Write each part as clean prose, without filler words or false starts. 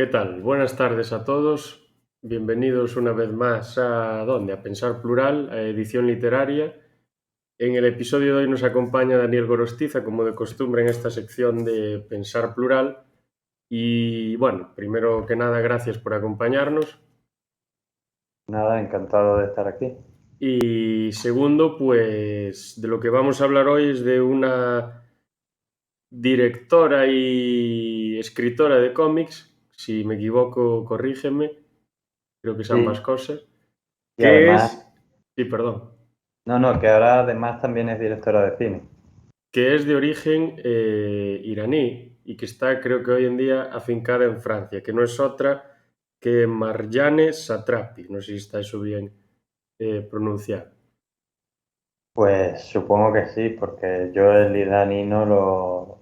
¿Qué tal? Buenas tardes a todos. Bienvenidos una vez más a ¿dónde? A Pensar Plural, a edición literaria. En el episodio de hoy nos acompaña Daniel Gorostiza, como de costumbre en esta sección de Pensar Plural. Y bueno, primero que nada, gracias por acompañarnos. Nada, encantado de estar aquí. Y segundo, pues de lo que vamos a hablar hoy es de una directora y escritora de cómics. Si me equivoco, corrígeme, creo que son ambas Sí, cosas. y ¿Qué además, es? Sí, perdón. no, que ahora además también es directora de cine. Que es de origen iraní y que está, creo que hoy en día, afincada en Francia, que no es otra que Marjane Satrapi. No sé si está eso bien pronunciado. Pues supongo que sí, porque yo el iraní no lo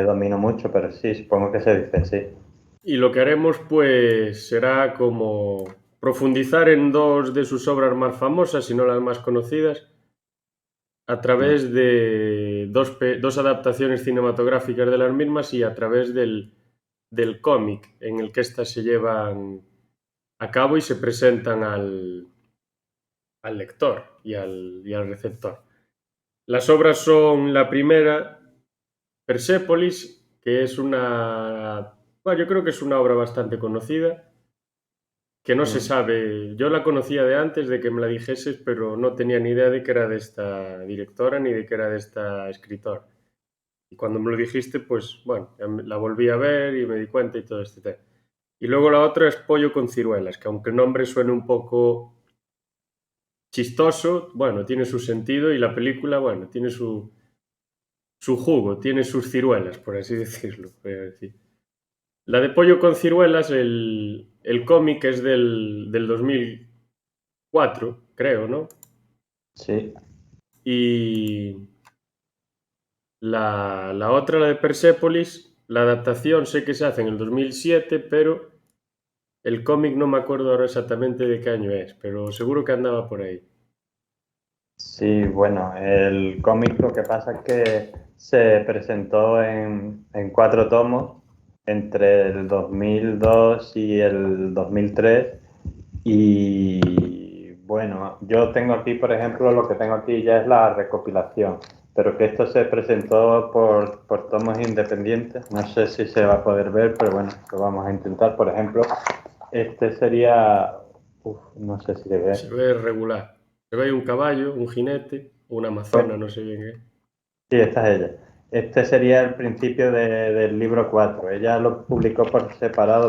domino mucho, pero sí, supongo que se dice sí. Y lo que haremos, pues, será como profundizar en dos de sus obras más famosas, si no las más conocidas, a Mm. través de dos adaptaciones cinematográficas de las mismas y a través del cómic en el que éstas se llevan a cabo y se presentan al lector y al receptor. Las obras son la primera, Persépolis, que es bueno, yo creo que es una obra bastante conocida, que no se Mm. sabe, yo la conocía de antes de que me la dijeses, pero no tenía ni idea de que era de esta directora ni de que era de esta escritora. Y cuando me lo dijiste, pues bueno, la volví a ver y me di cuenta y todo este tema. Y luego la otra es Pollo con ciruelas, que aunque el nombre suene un poco chistoso, bueno, tiene su sentido y la película, bueno, tiene su jugo, tiene sus ciruelas, por así decirlo. Voy a decir. La de Pollo con ciruelas, el cómic es del 2004, creo, ¿no? Sí, Y la otra, la de Persépolis, la adaptación sé que se hace en el 2007, pero el cómic no me acuerdo ahora exactamente de qué año es, pero seguro que andaba por ahí. sí, bueno, el cómic lo que pasa es que se presentó en 4 tomos entre el 2002 y el 2003. Y bueno, yo tengo aquí, por ejemplo, lo que tengo aquí ya es la recopilación, pero que esto se presentó por tomos independientes. No sé si se va a poder ver, pero bueno, lo vamos a intentar. Por ejemplo, este sería, no sé si se Se ve. ve regular. Se ve un caballo, un jinete, una Pues, amazona, no sé bien qué. sí, esta es ella. Este sería el principio del libro 4. Ella lo publicó por separado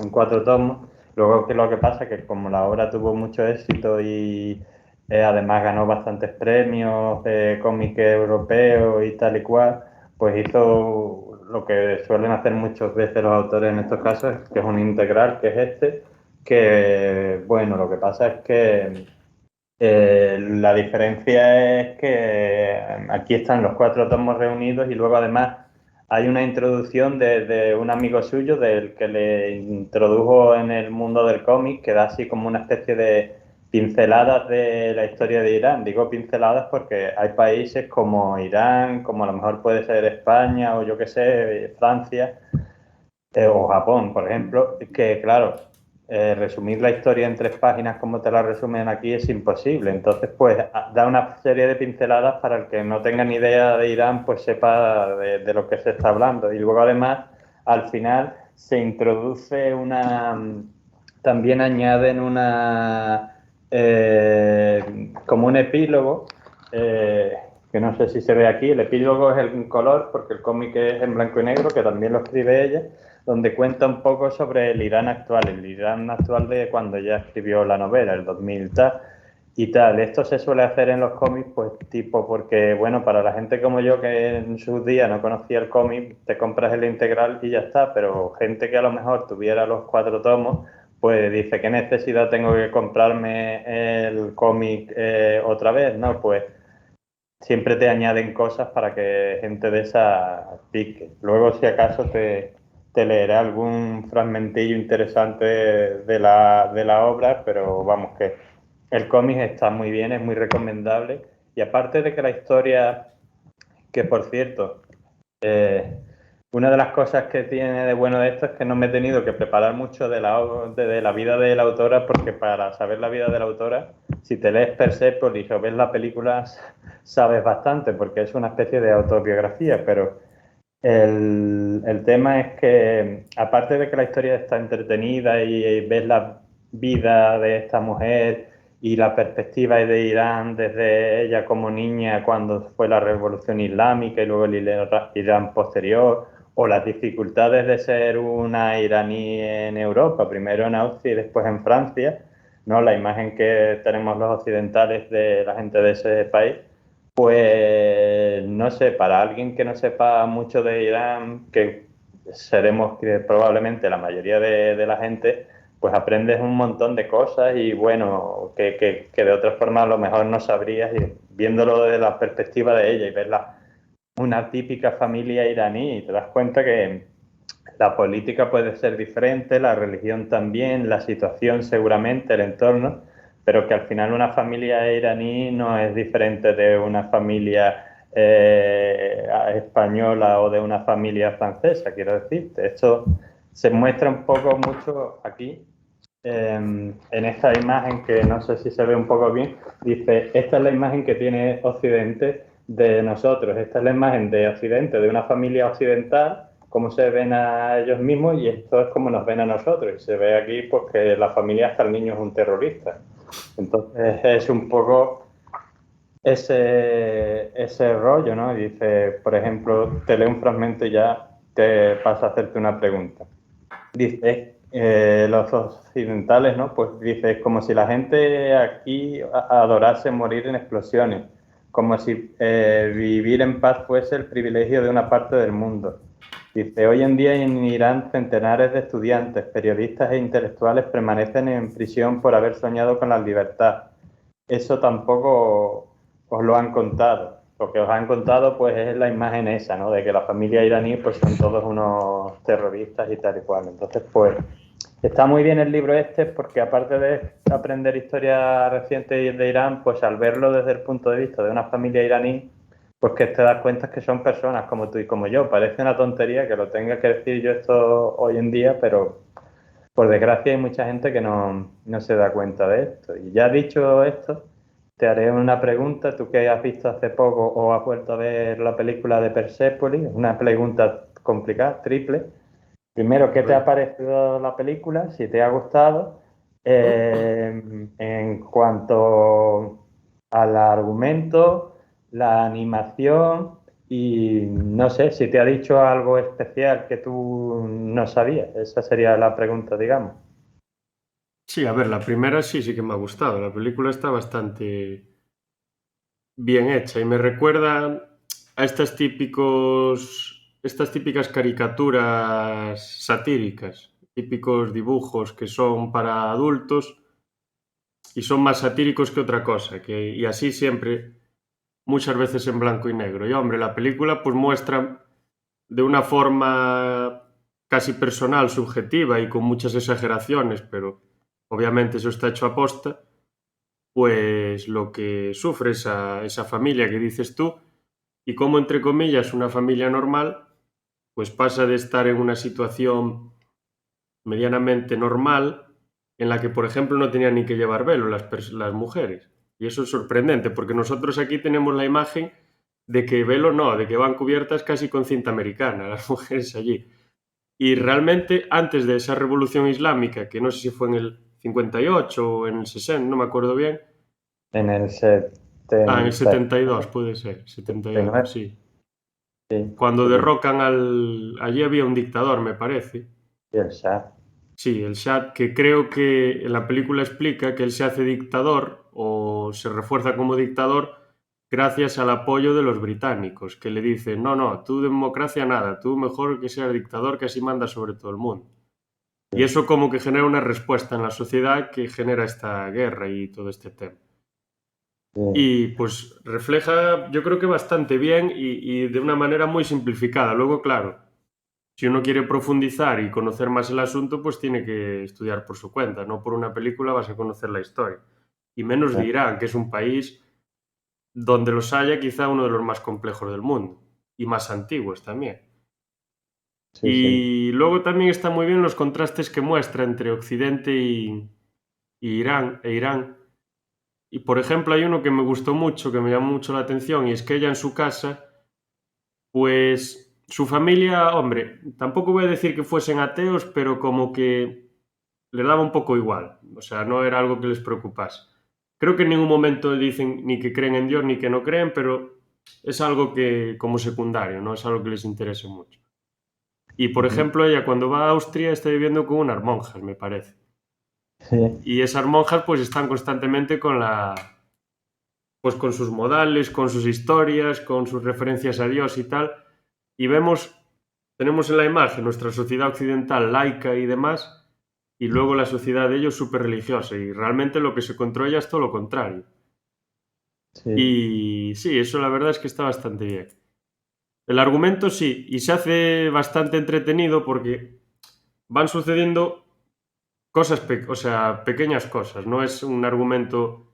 en 4 tomos. Luego que lo que pasa es que como la obra tuvo mucho éxito y además ganó bastantes premios de cómic europeo y tal y cual, pues hizo lo que suelen hacer muchas veces los autores en estos casos, que es un integral, que es este, que bueno, lo que pasa es que la diferencia es que aquí están los 4 tomos reunidos y luego además hay una introducción de un amigo suyo del que le introdujo en el mundo del cómic, que da así como una especie de pinceladas de la historia de Irán. Digo pinceladas porque hay países como Irán, como a lo mejor puede ser España o yo qué sé, Francia, o Japón, por ejemplo, que claro, resumir la historia en 3 páginas como te la resumen aquí es imposible. Entonces, pues da una serie de pinceladas para el que no tenga ni idea de Irán, pues sepa de lo que se está hablando. Y luego además, al final, se introduce también añaden como un epílogo, eh, que no sé si se ve aquí. El epílogo es en color porque el cómic es en blanco y negro, que también lo escribe ella, donde cuenta un poco sobre el Irán actual de cuando ella escribió la novela, el 2000 tal, y tal. Esto se suele hacer en los cómics, pues tipo, porque bueno, para la gente como yo que en sus días no conocía el cómic, te compras el integral y ya está, pero gente que a lo mejor tuviera los 4 tomos, pues dice, ¿qué necesidad tengo que comprarme el cómic otra vez? No, pues siempre te añaden cosas para que gente de esa pique. Luego, si acaso, te leeré algún fragmentillo interesante de la obra, pero vamos, que el cómic está muy bien, es muy recomendable. Y aparte de que la historia, que por cierto, Una de las cosas que tiene de bueno de esto es que no me he tenido que preparar mucho de la vida de la autora, porque para saber la vida de la autora, si te lees Persepolis o ves la película, sabes bastante, porque es una especie de autobiografía, pero el tema es que, aparte de que la historia está entretenida y ves la vida de esta mujer y la perspectiva de Irán desde ella como niña cuando fue la revolución islámica y luego el Irán posterior, o las dificultades de ser una iraní en Europa, primero en Austria y después en Francia, ¿no? La imagen que tenemos los occidentales de la gente de ese país, pues no sé, para alguien que no sepa mucho de Irán, que seremos que probablemente la mayoría de la gente, pues aprendes un montón de cosas y bueno, que de otra forma a lo mejor no sabrías, y viéndolo desde la perspectiva de ella y verla una típica familia iraní, y te das cuenta que la política puede ser diferente, la religión también, la situación seguramente, el entorno, pero que al final una familia iraní no es diferente de una familia española o de una familia francesa, quiero decirte. Esto se muestra un poco mucho aquí, en esta imagen que no sé si se ve un poco bien. Dice, esta es la imagen que tiene Occidente de nosotros, esta es la imagen de Occidente, de una familia occidental, cómo se ven a ellos mismos, y esto es como nos ven a nosotros. Y se ve aquí pues que la familia hasta el niño es un terrorista. Entonces es un poco ese rollo, ¿no? Y dice, por ejemplo, te leo un fragmento y ya te pasa a hacerte una pregunta. Dice, los occidentales, ¿no? Pues dice, es como si la gente aquí adorase morir en explosiones, como si vivir en paz fuese el privilegio de una parte del mundo. Dice, hoy en día en Irán centenares de estudiantes, periodistas e intelectuales permanecen en prisión por haber soñado con la libertad. Eso tampoco os lo han contado. Lo que os han contado pues es la imagen esa, ¿no? De que la familia iraní pues son todos unos terroristas y tal y cual. Entonces pues está muy bien el libro este, porque aparte de aprender historia reciente de Irán, pues al verlo desde el punto de vista de una familia iraní, pues que te das cuenta que son personas como tú y como yo. Parece una tontería que lo tenga que decir yo esto hoy en día, pero por desgracia hay mucha gente que no se da cuenta de esto. Y ya dicho esto, te haré una pregunta, tú que has visto hace poco o has vuelto a ver la película de Persepolis, una pregunta complicada, triple. Primero, ¿qué te ha parecido la película? Si te ha gustado. En cuanto al argumento, la animación, y no sé si te ha dicho algo especial que tú no sabías. Esa sería la pregunta, digamos. Sí, a ver, la primera sí, sí que me ha gustado. La película está bastante bien hecha y me recuerda a estas típicas caricaturas satíricas, típicos dibujos que son para adultos y son más satíricos que otra cosa, y así siempre, muchas veces en blanco y negro. Y hombre, la película pues muestra de una forma casi personal, subjetiva y con muchas exageraciones, pero obviamente eso está hecho a posta, pues lo que sufre esa familia que dices tú, y cómo, entre comillas, una familia normal, pues pasa de estar en una situación medianamente normal, en la que, por ejemplo, no tenían ni que llevar velo las mujeres. Y eso es sorprendente, porque nosotros aquí tenemos la imagen de que velo no, de que van cubiertas casi con cinta americana las mujeres allí. Y realmente, antes de esa revolución islámica, que no sé si fue en el 58 o en el 60, no me acuerdo bien. En el En el 70, 72 puede ser, 78, 79, sí. sí, Cuando sí, derrocan allí había un dictador, me parece. y el Shah. Sí, el Shah, que creo que en la película explica que él se hace dictador o se refuerza como dictador gracias al apoyo de los británicos, que le dicen, no, no, tú democracia nada, tú mejor que seas dictador, que así manda sobre todo el mundo. Y Sí, eso como que genera una respuesta en la sociedad que genera esta guerra y todo este tema. sí, Y pues refleja, yo creo que bastante bien y de una manera muy simplificada. Luego, claro, si uno quiere profundizar y conocer más el asunto, pues tiene que estudiar por su cuenta. No por una película vas a conocer la historia. Y menos de sí. Irán, que es un país donde los haya quizá uno de los más complejos del mundo y más antiguos también. Sí, sí. Y luego también está muy bien los contrastes que muestra entre Occidente Irán. Y por ejemplo, hay uno que me gustó mucho, que me llamó mucho la atención, y es que ella en su casa, pues su familia, hombre, tampoco voy a decir que fuesen ateos, pero como que les daba un poco igual. O sea, no era algo que les preocupase. Creo que en ningún momento dicen ni que creen en Dios ni que no creen, pero es algo que como secundario, no es algo que les interese mucho. Y por Ujú. ejemplo, ella cuando va a Austria está viviendo con unas monjas, me parece. Sí, Y esas monjas pues están constantemente pues con sus modales, con sus historias, con sus referencias a Dios y tal. Y tenemos en la imagen nuestra sociedad occidental laica y demás, y luego la sociedad de ellos súper religiosa. Y realmente lo que se controla es todo lo contrario. sí. Y sí, eso la verdad es que está bastante bien. El argumento sí, y se hace bastante entretenido porque van sucediendo cosas, o sea, pequeñas cosas, no es un argumento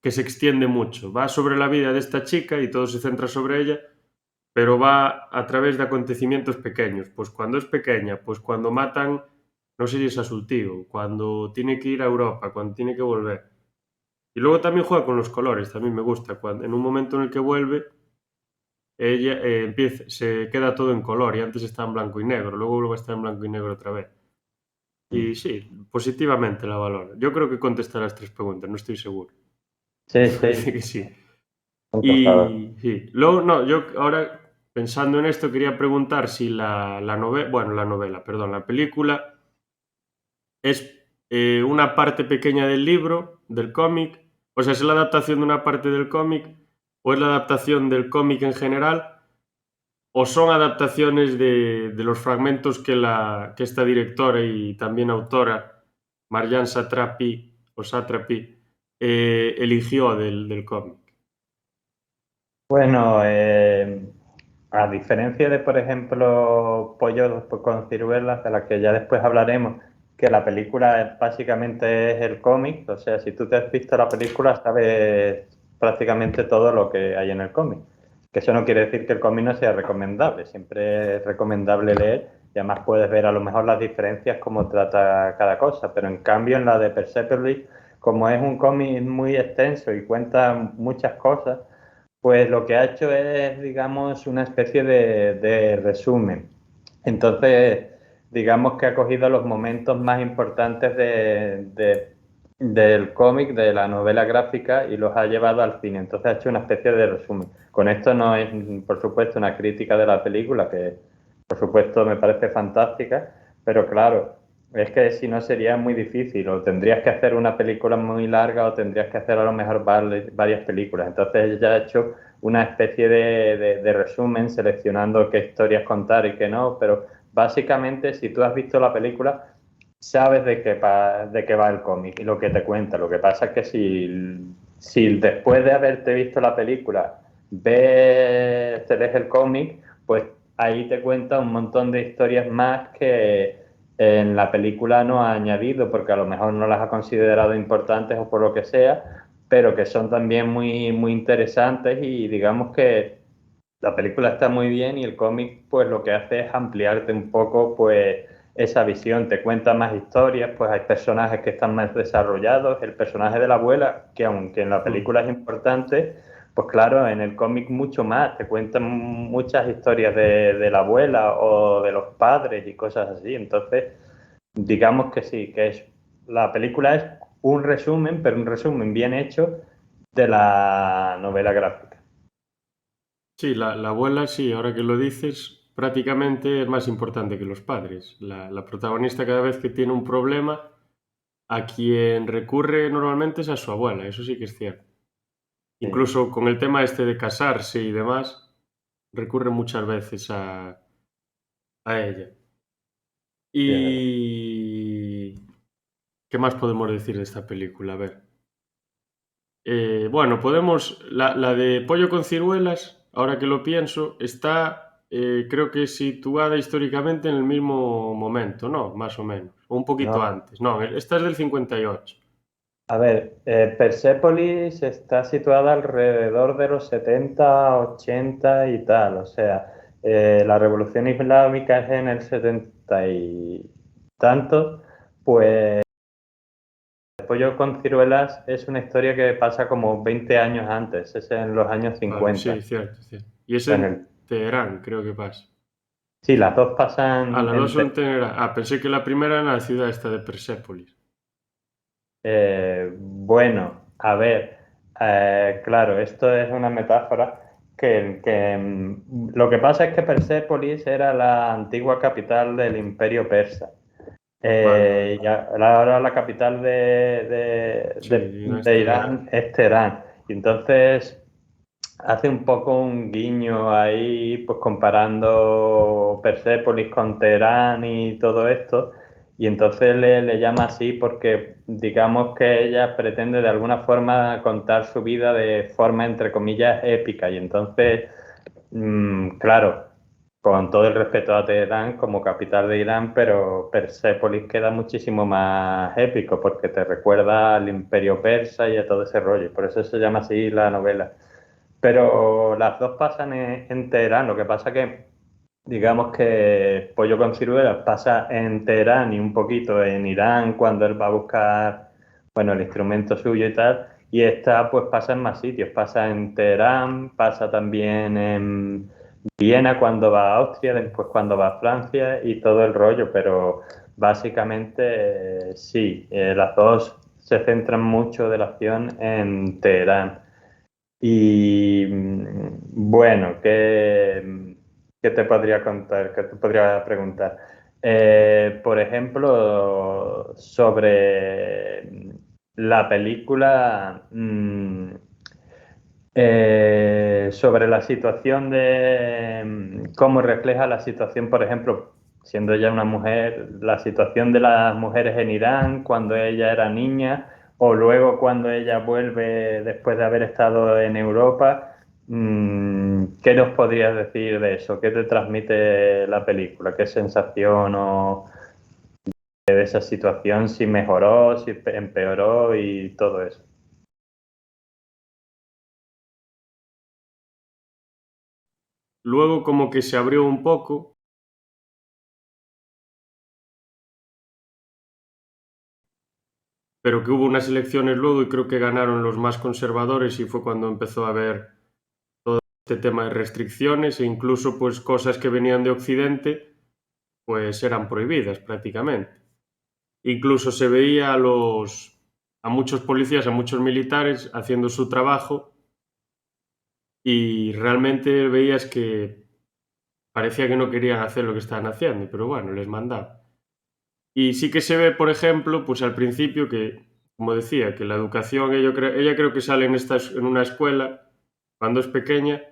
que se extiende mucho. Va sobre la vida de esta chica y todo se centra sobre ella, pero va a través de acontecimientos pequeños. Pues cuando es pequeña, pues cuando matan, no sé si es a su tío, cuando tiene que ir a Europa, cuando tiene que volver. Y luego también juega con los colores, también me gusta. Cuando, en un momento en el que vuelve, ella se queda todo en color y antes está en blanco y negro, luego vuelve a estar en blanco y negro otra vez. Y sí, positivamente la valoro. Yo creo que contesté las tres preguntas, no estoy seguro. Sí, Parece sí. que sí. Punto, claro. Y sí, luego, no, yo ahora pensando en esto quería preguntar si la novela, bueno, la novela, perdón, la película es una parte pequeña del libro, del cómic, o sea, es la adaptación de una parte del cómic o es la adaptación del cómic en general o son adaptaciones de los fragmentos que esta directora y también autora, Marjane Satrapi, eligió del cómic. Bueno, a diferencia de, por ejemplo, Pollo con ciruelas, de la que ya después hablaremos, que la película básicamente es el cómic, o sea, si tú te has visto la película, sabes prácticamente todo lo que hay en el cómic. Que eso no quiere decir que el cómic no sea recomendable, siempre es recomendable leer y además puedes ver a lo mejor las diferencias, cómo trata cada cosa, pero en cambio en la de Persepolis, como es un cómic muy extenso y cuenta muchas cosas, pues lo que ha hecho es, digamos, una especie de resumen. Entonces, digamos que ha cogido los momentos más importantes del cómic, de la novela gráfica, y los ha llevado al cine. Entonces ha hecho una especie de resumen. Con esto no es, por supuesto, una crítica de la película, que por supuesto me parece fantástica, pero claro, es que si no sería muy difícil, o tendrías que hacer una película muy larga o tendrías que hacer a lo mejor varias películas. Entonces ella ha hecho una especie de resumen seleccionando qué historias contar y qué no, pero básicamente si tú has visto la película, sabes de qué va el cómic y lo que te cuenta. Lo que pasa es que si después de haberte visto la película te lees el cómic, pues ahí te cuenta un montón de historias más que en la película no ha añadido porque a lo mejor no las ha considerado importantes o por lo que sea, pero que son también muy, muy interesantes y digamos que la película está muy bien y el cómic pues lo que hace es ampliarte un poco pues esa visión, te cuenta más historias, pues hay personajes que están más desarrollados, el personaje de la abuela, que aunque en la Mm. película es importante, pues claro, en el cómic mucho más, te cuentan muchas historias de la abuela o de los padres y cosas así, entonces digamos que sí, la película es un resumen, pero un resumen bien hecho de la novela gráfica. Sí, la abuela, sí, ahora que lo dices, prácticamente es más importante que los padres. La protagonista cada vez que tiene un problema, a quien recurre normalmente es a su abuela, eso sí que es cierto. Sí, Incluso con el tema este de casarse y demás, recurre muchas veces a ella. sí, es verdad. ¿Y qué más podemos decir de esta película? A ver. Bueno, la de Pollo con ciruelas, ahora que lo pienso, está, creo que situada históricamente en el mismo momento, ¿no? Más o menos. O un poquito No, antes. No, esta es del 58. a ver, Persépolis está situada alrededor de los 70, 80 y tal, o sea, la Revolución Islámica es en el 70 y tanto, pues Pollo con ciruelas es una historia que pasa como 20 años antes, es en los años Vale, sí, 50. cierto, cierto. Y es En el, en Teherán, creo que pasa. sí, las dos Ah, pasan las dos son en Teherán. Ah, pensé que la primera era en la ciudad esta de Persépolis. bueno, a ver, claro, esto es una metáfora lo que pasa es que Persépolis era la antigua capital del Imperio Persa. Vale, vale. Y ahora la capital Sí, Irán es de Teherán. Irán es Teherán. Y entonces hace un poco un guiño ahí, pues comparando Persépolis con Teherán y todo esto. Y entonces le llama así porque digamos que ella pretende de alguna forma contar su vida de forma, entre comillas, épica. Y entonces, claro, con todo el respeto a Teherán como capital de Irán, pero Persépolis queda muchísimo más épico porque te recuerda al Imperio Persa y a todo ese rollo. Por eso se llama así la novela. Pero las dos pasan en Teherán, lo que pasa que, digamos que Pollo con ciruelas pasa en Teherán y un poquito en Irán cuando él va a buscar, bueno, el instrumento suyo y tal, y esta pues pasa en más sitios, pasa en Teherán, pasa también en Viena cuando va a Austria, después cuando va a Francia y todo el rollo, pero básicamente sí, las dos se centran mucho de la acción en Teherán. Y bueno, ¿qué te podría contar? ¿Qué te podría preguntar? Por ejemplo, sobre la película, sobre la situación de cómo refleja la situación, por ejemplo, siendo ella una mujer, la situación de las mujeres en Irán cuando ella era niña o luego cuando ella vuelve después de haber estado en Europa. ¿Qué nos podrías decir de eso? ¿Qué te transmite la película? ¿Qué sensación o de esa situación? ¿Si mejoró, si empeoró y todo eso? Luego como que se abrió un poco, pero que hubo unas elecciones luego y creo que ganaron los más conservadores y fue cuando empezó a haber este tema de restricciones e incluso pues cosas que venían de Occidente pues eran prohibidas prácticamente. Incluso se veía a muchos policías, a muchos militares haciendo su trabajo y realmente veías que parecía que no querían hacer lo que estaban haciendo, pero bueno, les mandaba. Y sí que se ve, por ejemplo, pues al principio que, como decía, que la educación, ella creo que sale en una escuela cuando es pequeña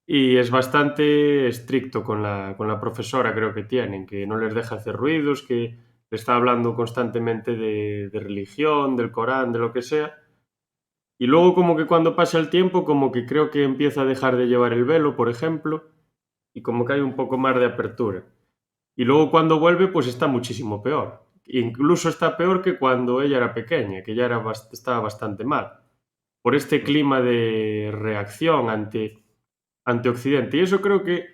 y es bastante estricto con la profesora, creo que tienen, que no les deja hacer ruidos, que le está hablando constantemente de religión, del Corán, de lo que sea. Y luego como que cuando pasa el tiempo, como que creo que empieza a dejar de llevar el velo, por ejemplo, y como que hay un poco más de apertura. Y luego cuando vuelve, pues está muchísimo peor. Incluso está peor que cuando ella era pequeña, que ya estaba bastante mal, por este clima de reacción ante Occidente. Y eso creo que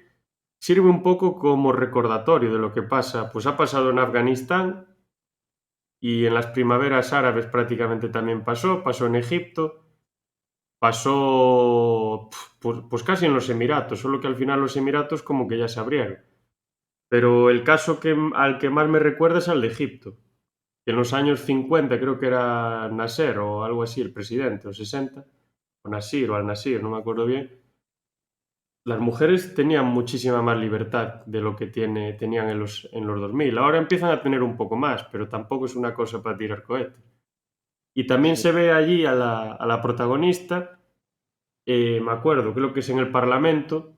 sirve un poco como recordatorio de lo que pasa. Pues ha pasado en Afganistán y en las primaveras árabes prácticamente también pasó en Egipto, pasó pues casi en los Emiratos, solo que al final los Emiratos como que ya se abrieron. Pero el caso al que más me recuerda es al de Egipto, que en los años 50 creo que era Nasser o algo así, el presidente, o 60, o Nasir o al-Nasir, no me acuerdo bien. Las mujeres tenían muchísima más libertad de lo que tenían en los 2000. Ahora empiezan a tener un poco más, pero tampoco es una cosa para tirar cohetes. Y también Sí, se ve allí a la protagonista, me acuerdo, creo que es en el Parlamento,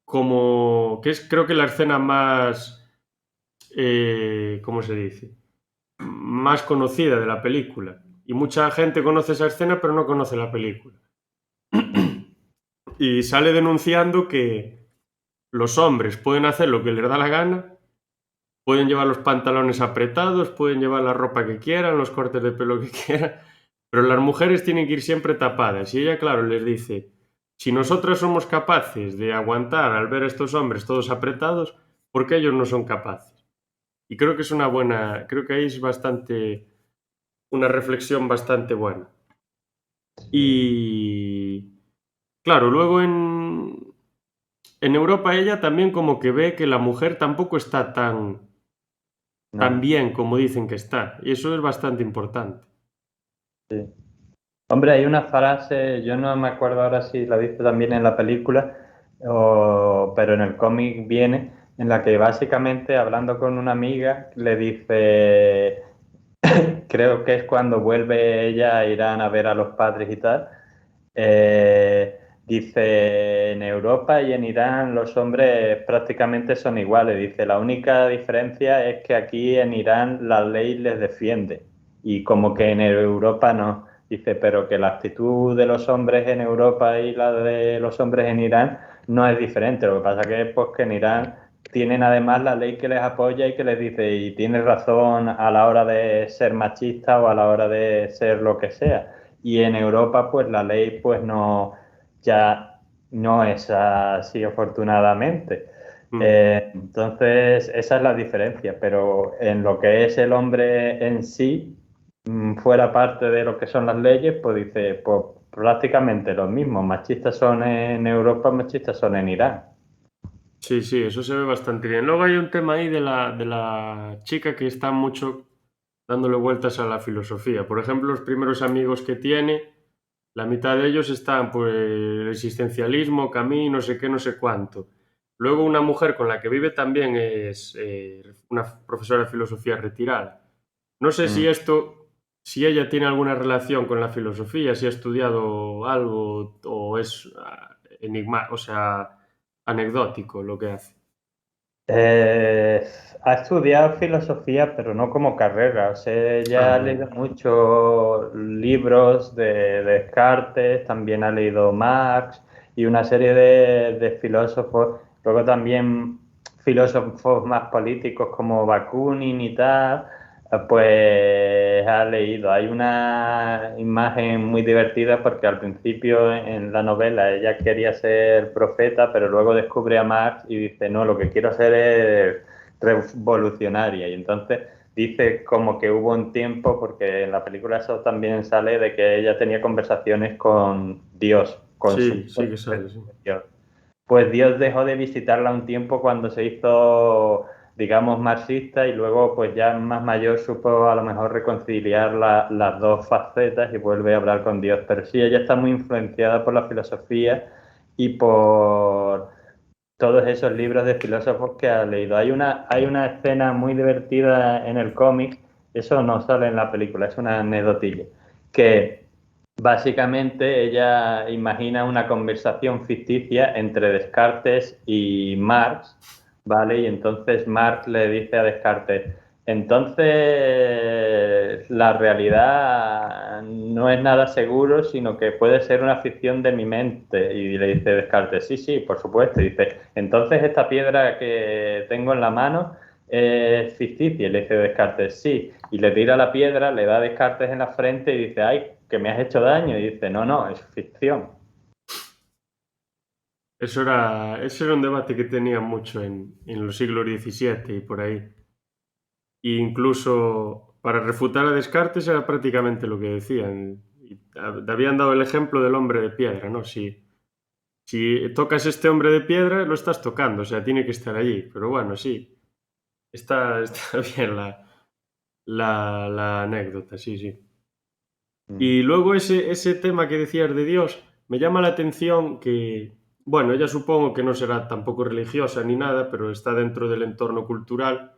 como que es creo que la escena más, ¿cómo se dice? Más conocida de la película. Y mucha gente conoce esa escena, pero no conoce la película. Y sale denunciando que los hombres pueden hacer lo que les da la gana, pueden llevar los pantalones apretados, pueden llevar la ropa que quieran, los cortes de pelo que quieran, pero las mujeres tienen que ir siempre tapadas. Y ella, claro, les dice, si nosotras somos capaces de aguantar al ver a estos hombres todos apretados, ¿por qué ellos no son capaces? Y creo que es una buena, creo que ahí es bastante, una reflexión bastante buena. Y claro, luego en Europa ella también como que ve que la mujer tampoco está tan No, bien como dicen que está. Y eso es bastante importante. sí. Hombre, hay una frase, yo no me acuerdo ahora si la dice también en la película, pero en el cómic viene, en la que básicamente hablando con una amiga le dice, creo que es cuando vuelve ella a Irán a ver a los padres y tal, dice, en Europa y en Irán los hombres prácticamente son iguales, dice, la única diferencia es que aquí en Irán la ley les defiende y como que en Europa no. Dice, pero que la actitud de los hombres en Europa y la de los hombres en Irán no es diferente. Lo que pasa que es pues, que en Irán tienen además la ley que les apoya y que les dice, y tienes razón a la hora de ser machista o a la hora de ser lo que sea. Y en Europa, pues la ley, pues no, ya no es así, afortunadamente. Mm. Entonces, esa es la diferencia, pero en lo que es el hombre en sí, fuera parte de lo que son las leyes, pues dice, pues prácticamente lo mismo. Machistas son en Europa, machistas son en Irán. Sí, sí, eso se ve bastante bien. Luego hay un tema ahí de la chica que está mucho dándole vueltas a la filosofía. Por ejemplo, los primeros amigos que tiene, la mitad de ellos están, pues, el existencialismo, Camus, no sé qué, no sé cuánto. Luego una mujer con la que vive también es una profesora de filosofía retirada. No sé si Mm. esto, si ella tiene alguna relación con la filosofía, si ha estudiado algo o es enigma, o sea, anecdótico lo que hace. Eh, ha estudiado filosofía, pero no como carrera. O sea, Ah, ella ha leído vale. muchos libros de Descartes, también ha leído Marx y una serie de filósofos. Luego también filósofos más políticos como Bakunin y tal, pues ha leído. Hay una imagen muy divertida porque al principio en la novela ella quería ser profeta, pero luego descubre a Marx y dice, no, lo que quiero ser es revolucionaria. Y entonces dice como que hubo un tiempo, porque en la película eso también sale, de que ella tenía conversaciones con Dios, con Sí, su sí que sale, sí. Dios. Pues Dios dejó de visitarla un tiempo cuando se hizo, digamos, marxista y luego, pues ya más mayor, supo a lo mejor reconciliar las dos facetas y vuelve a hablar con Dios. Pero sí, ella está muy influenciada por la filosofía y por todos esos libros de filósofos que ha leído. Hay una escena muy divertida en el cómic, eso no sale en la película, es una anécdotilla, que básicamente ella imagina una conversación ficticia entre Descartes y Marx, ¿vale? Y entonces Marx le dice a Descartes, entonces la realidad no es nada seguro, sino que puede ser una ficción de mi mente. Y le dice Descartes, sí, sí, por supuesto. Y dice, entonces esta piedra que tengo en la mano es ficticia. Y le dice Descartes, sí. Y le tira la piedra, le da a Descartes en la frente y dice, ay, que me has hecho daño. Y dice, no, no, es ficción. Eso era un debate que tenía mucho en los siglos XVII y por ahí. E incluso para refutar a Descartes era prácticamente lo que decían. Y habían dado el ejemplo del hombre de piedra, ¿no? Si tocas este hombre de piedra, lo estás tocando, o sea, tiene que estar allí. Pero bueno, sí, está bien la anécdota, sí, sí. Mm. Y luego ese tema que decías de Dios, me llama la atención que, bueno, ella supongo que no será tampoco religiosa ni nada, pero está dentro del entorno cultural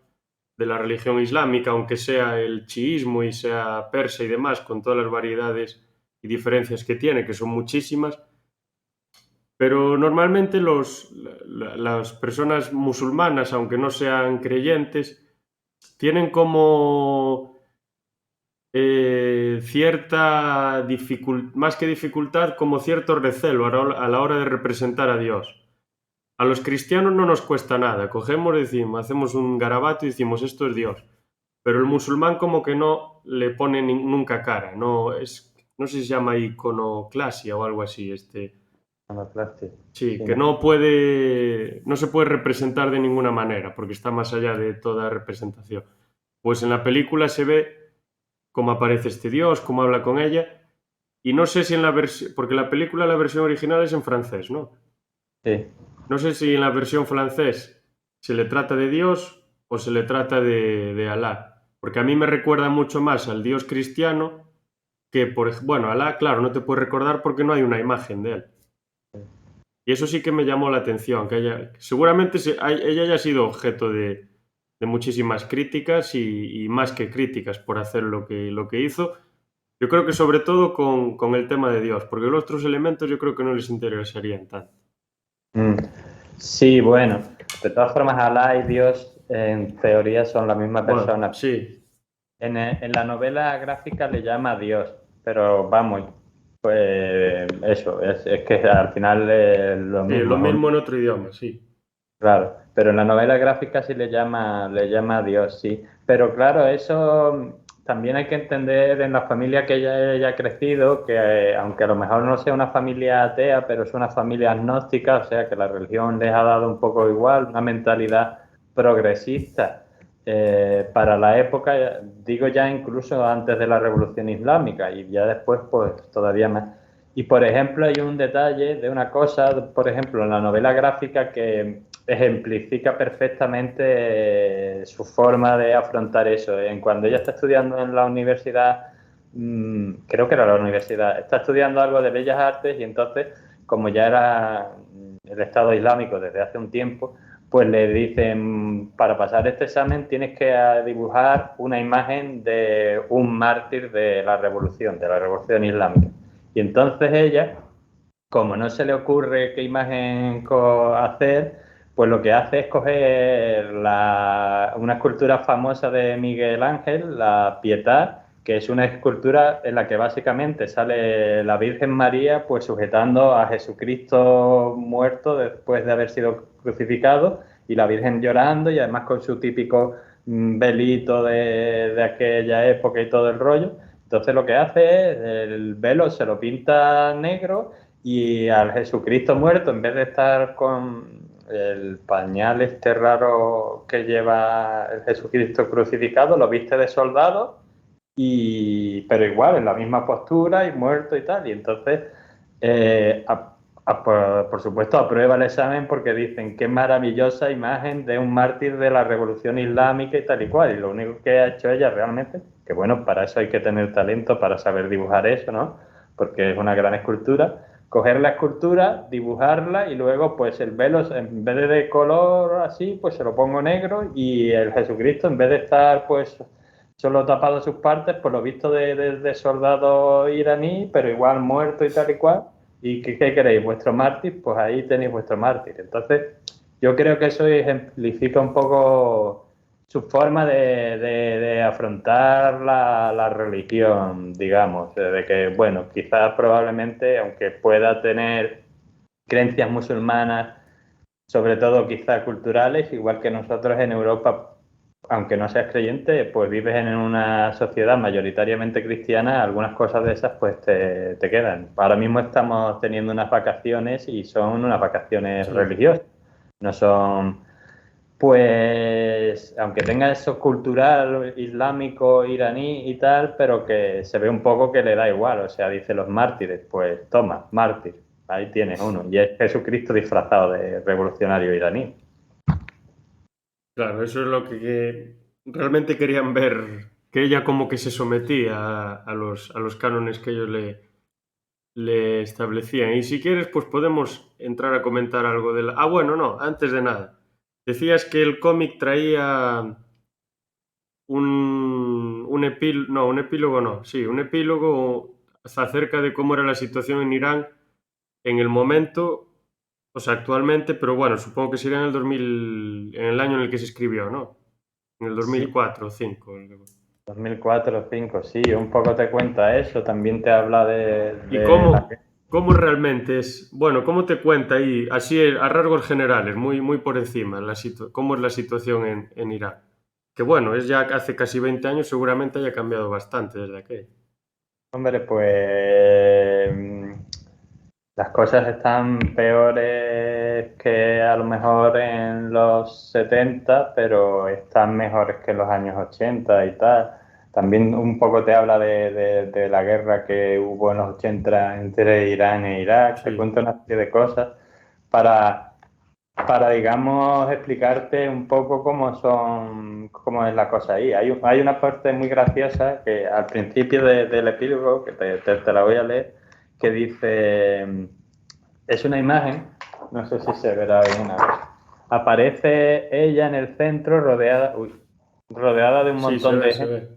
de la religión islámica, aunque sea el chiismo y sea persa y demás, con todas las variedades y diferencias que tiene, que son muchísimas, pero normalmente las personas musulmanas, aunque no sean creyentes, tienen como cierta dificultad, más que dificultad, como cierto recelo a la hora de representar a Dios. A los cristianos no nos cuesta nada, cogemos, decimos, hacemos un garabato y decimos esto es Dios. Pero el musulmán como que no le pone nunca cara, no sé si se llama iconoclasia o algo así, Anaplastia. Sí, Sí, que no se puede representar de ninguna manera, porque está más allá de toda representación. Pues en la película se ve cómo aparece este dios, cómo habla con ella, y no sé si en la versión, porque la película, la versión original es en francés, ¿no? sí. No sé si en la versión francés se le trata de Dios o se le trata de Alá, porque a mí me recuerda mucho más al Dios cristiano que, bueno, Alá, claro, no te puedes recordar porque no hay una imagen de él. Y eso sí que me llamó la atención, que seguramente ella haya sido objeto de muchísimas críticas y más que críticas por hacer lo que hizo. Yo creo que sobre todo con el tema de Dios, porque los otros elementos yo creo que no les interesarían tanto. Mm. Sí, bueno, de todas formas, Alá y Dios en teoría son la misma Bueno, persona. sí, En la novela gráfica le llama Dios, pero vamos, pues eso, es que al final es lo sí, mismo, lo mismo en otro idioma, sí. claro, pero en la novela gráfica sí le llama Dios, sí. Pero claro, eso también hay que entender en la familia que ella haya crecido, que aunque a lo mejor no sea una familia atea, pero es una familia agnóstica, o sea que la religión les ha dado un poco igual, una mentalidad progresista. Para la época, digo ya incluso antes de la Revolución Islámica y ya después pues todavía más. Y por ejemplo hay un detalle de una cosa, por ejemplo en la novela gráfica que ejemplifica perfectamente su forma de afrontar eso. En cuando ella está estudiando en la universidad, creo que era la universidad, está estudiando algo de Bellas Artes y entonces, como ya era el Estado Islámico desde hace un tiempo, pues le dicen, para pasar este examen tienes que dibujar una imagen de un mártir de la Revolución Islámica. Y entonces ella, como no se le ocurre qué imagen hacer, pues lo que hace es coger una escultura famosa de Miguel Ángel, la Pietà, que es una escultura en la que básicamente sale la Virgen María pues sujetando a Jesucristo muerto después de haber sido crucificado y la Virgen llorando y además con su típico velito de aquella época y todo el rollo. Entonces lo que hace es el velo se lo pinta negro y al Jesucristo muerto, en vez de estar con el pañal este raro que lleva el Jesucristo crucificado, lo viste de soldado, pero igual, en la misma postura y muerto y tal. Y entonces, por supuesto, aprueba el examen porque dicen qué maravillosa imagen de un mártir de la Revolución Islámica y tal y cual. Y lo único que ha hecho ella realmente, que bueno, para eso hay que tener talento para saber dibujar eso, ¿no? Porque es una gran escultura. Coger la escultura, dibujarla y luego pues el velo en vez de color así pues se lo pongo negro y el Jesucristo en vez de estar pues solo tapado sus partes por lo visto de soldado iraní pero igual muerto y tal y cual y ¿qué queréis? ¿Vuestro mártir? Pues ahí tenéis vuestro mártir. Entonces yo creo que eso ejemplifica un poco su forma de afrontar la religión, digamos, de que, bueno, quizás probablemente, aunque pueda tener creencias musulmanas, sobre todo quizás culturales, igual que nosotros en Europa, aunque no seas creyente, pues vives en una sociedad mayoritariamente cristiana, algunas cosas de esas pues te quedan. Ahora mismo estamos teniendo unas vacaciones y son unas vacaciones Sí. religiosas, no son pues, aunque tenga eso cultural, islámico, iraní y tal, pero que se ve un poco que le da igual. O sea, dice los mártires, pues toma, mártir, ahí tienes uno. Y es Jesucristo disfrazado de revolucionario iraní. Claro, eso es lo que realmente querían ver, que ella como que se sometía a los cánones que ellos le establecían. Y si quieres, pues podemos entrar a comentar algo de la... Ah, bueno, no, antes de nada. Decías que el cómic traía un epílogo no, sí, un epílogo acerca de cómo era la situación en Irán en el momento, o sea, actualmente, pero bueno, supongo que sería en el 2000, en el año en el que se escribió, ¿no? En el Sí, 2004 o 5. 2004 o 2005, sí, un poco te cuenta eso, también te habla ¿Y de la... cómo realmente es? Bueno, ¿cómo te cuenta ahí, así a rasgos generales, muy por encima, cómo es la situación en Irán? Que bueno, es ya hace casi 20 años, seguramente haya cambiado bastante desde aquel. Hombre, pues las cosas están peores que a lo mejor en los 70, pero están mejores que en los años 80 y tal. También un poco te habla de la guerra que hubo en los 80 entre Irán e Irak. Te Sí, cuenta una serie de cosas para, para, digamos, explicarte un poco cómo es la cosa ahí. Hay una parte muy graciosa que al principio del epílogo, que te la voy a leer, que dice, es una imagen, no sé si se verá bien, a ver. Aparece ella en el centro rodeada de un sí, se montón ve, de se gente ve.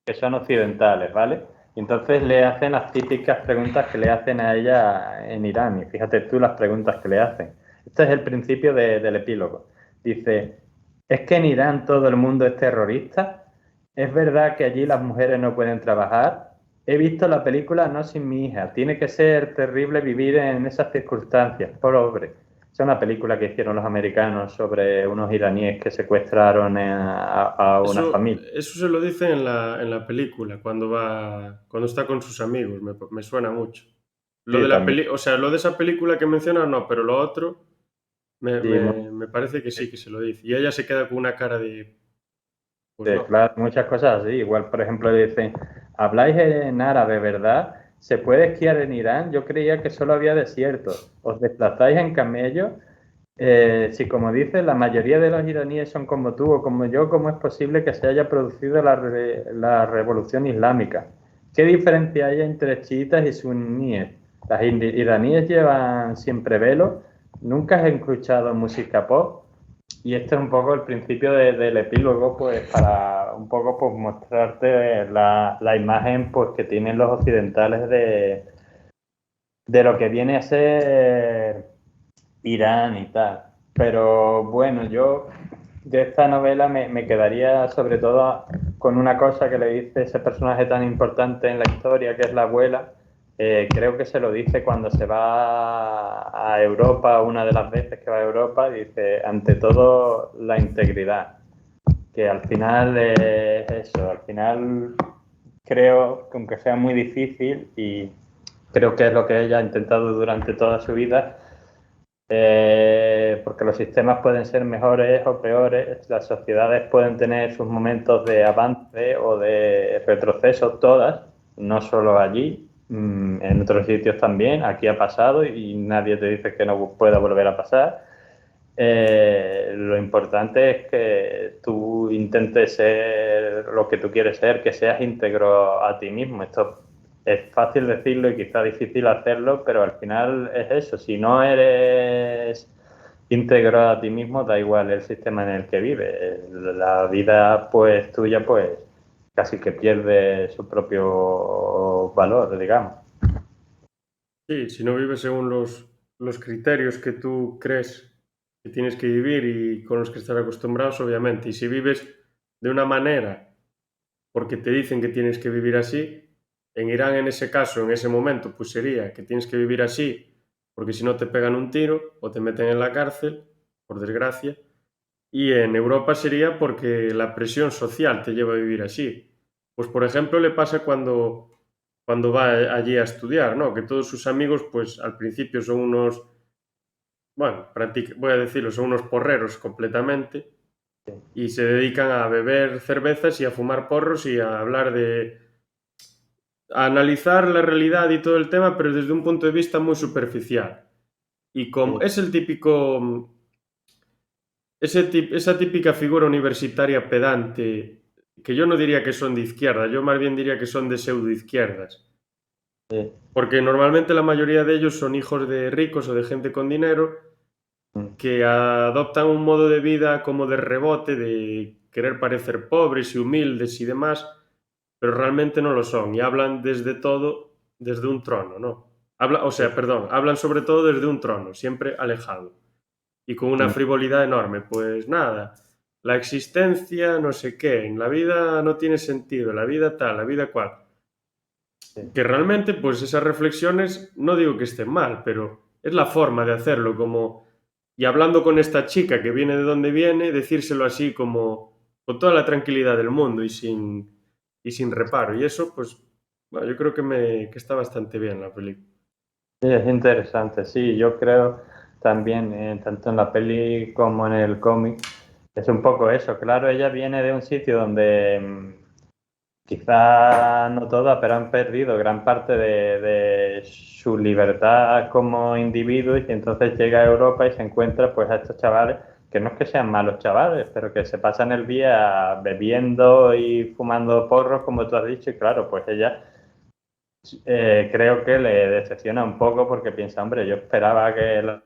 que son occidentales, ¿vale? Y entonces le hacen las típicas preguntas que le hacen a ella en Irán. Y fíjate tú las preguntas que le hacen. Este es el principio del epílogo. Dice, ¿es que en Irán todo el mundo es terrorista? ¿Es verdad que allí las mujeres no pueden trabajar? He visto la película No sin mi hija. Tiene que ser terrible vivir en esas circunstancias. Pobre. Es una película que hicieron los americanos sobre unos iraníes que secuestraron a una familia. Eso se lo dicen en la película, cuando está con sus amigos, me suena mucho. Lo Sí, de también. o sea, lo de esa película que mencionas no, pero lo otro Sí, me parece que sí, que se lo dice. Y ella se queda con una cara de, pues no. claro, muchas cosas así. Igual, por ejemplo, dicen, ¿habláis en árabe, verdad? ¿Se puede esquiar en Irán? Yo creía que solo había desierto. ¿Os desplazáis en camello? Si, como dices, la mayoría de los iraníes son como tú o como yo, ¿cómo es posible que se haya producido la revolución islámica? ¿Qué diferencia hay entre chiitas y suníes? Las iraníes llevan siempre velo. ¿Nunca has escuchado música pop? Y este es un poco el principio del epílogo, pues para un poco pues mostrarte la imagen pues que tienen los occidentales de lo que viene a ser Irán y tal. Pero bueno, yo de esta novela me quedaría sobre todo con una cosa que le dice ese personaje tan importante en la historia, que es la abuela. Creo que se lo dice cuando se va a Europa, una de las veces que va a Europa, dice, ante todo, la integridad. Que al final es eso, al final creo que aunque sea muy difícil y creo que es lo que ella ha intentado durante toda su vida, porque los sistemas pueden ser mejores o peores, las sociedades pueden tener sus momentos de avance o de retroceso, todas, no solo allí, en otros sitios también, aquí ha pasado y nadie te dice que no pueda volver a pasar. Lo importante es que tú intentes ser lo que tú quieres ser, que seas íntegro a ti mismo. Esto es fácil decirlo y quizá difícil hacerlo, pero al final es eso. Si no eres íntegro a ti mismo, da igual el sistema en el que vives. La vida pues tuya pues casi que pierde su propio valor, digamos. Sí, si no vives según los criterios que tú crees que tienes que vivir y con los que estás acostumbrados, obviamente. Y si vives de una manera porque te dicen que tienes que vivir así, en Irán en ese caso, en ese momento, pues sería que tienes que vivir así porque si no te pegan un tiro o te meten en la cárcel, por desgracia. Y en Europa sería porque la presión social te lleva a vivir así. Pues por ejemplo le pasa cuando va allí a estudiar, ¿no? Que todos sus amigos pues al principio son unos, bueno, voy a decirlo, son unos porreros completamente y se dedican a beber cervezas y a fumar porros y a hablar a analizar la realidad y todo el tema, pero desde un punto de vista muy superficial. Y como Sí, es el típico esa típica figura universitaria pedante, que yo no diría que son de izquierda, yo más bien diría que son de pseudoizquierdas, sí. porque normalmente la mayoría de ellos son hijos de ricos o de gente con dinero que adoptan un modo de vida como de rebote, de querer parecer pobres y humildes y demás, pero realmente no lo son y hablan desde todo, desde un trono, ¿no? O sea, perdón, hablan sobre todo desde un trono, siempre alejado y con una frivolidad enorme. Pues nada, la existencia, no sé qué, en la vida no tiene sentido, la vida tal, la vida cual. Sí. Que realmente, pues esas reflexiones, no digo que estén mal, pero es la forma de hacerlo, como, y hablando con esta chica que viene de donde viene, decírselo así como, con toda la tranquilidad del mundo y sin reparo. Y eso, pues, bueno, yo creo que está bastante bien la película. Sí, es interesante, sí, yo creo también, tanto en la peli como en el cómic, es un poco eso. Claro, ella viene de un sitio donde quizá no toda, pero han perdido gran parte de su libertad como individuos y entonces llega a Europa y se encuentra pues a estos chavales que no es que sean malos chavales, pero que se pasan el día bebiendo y fumando porros, como tú has dicho, y claro, pues ella creo que le decepciona un poco porque piensa, hombre, yo esperaba que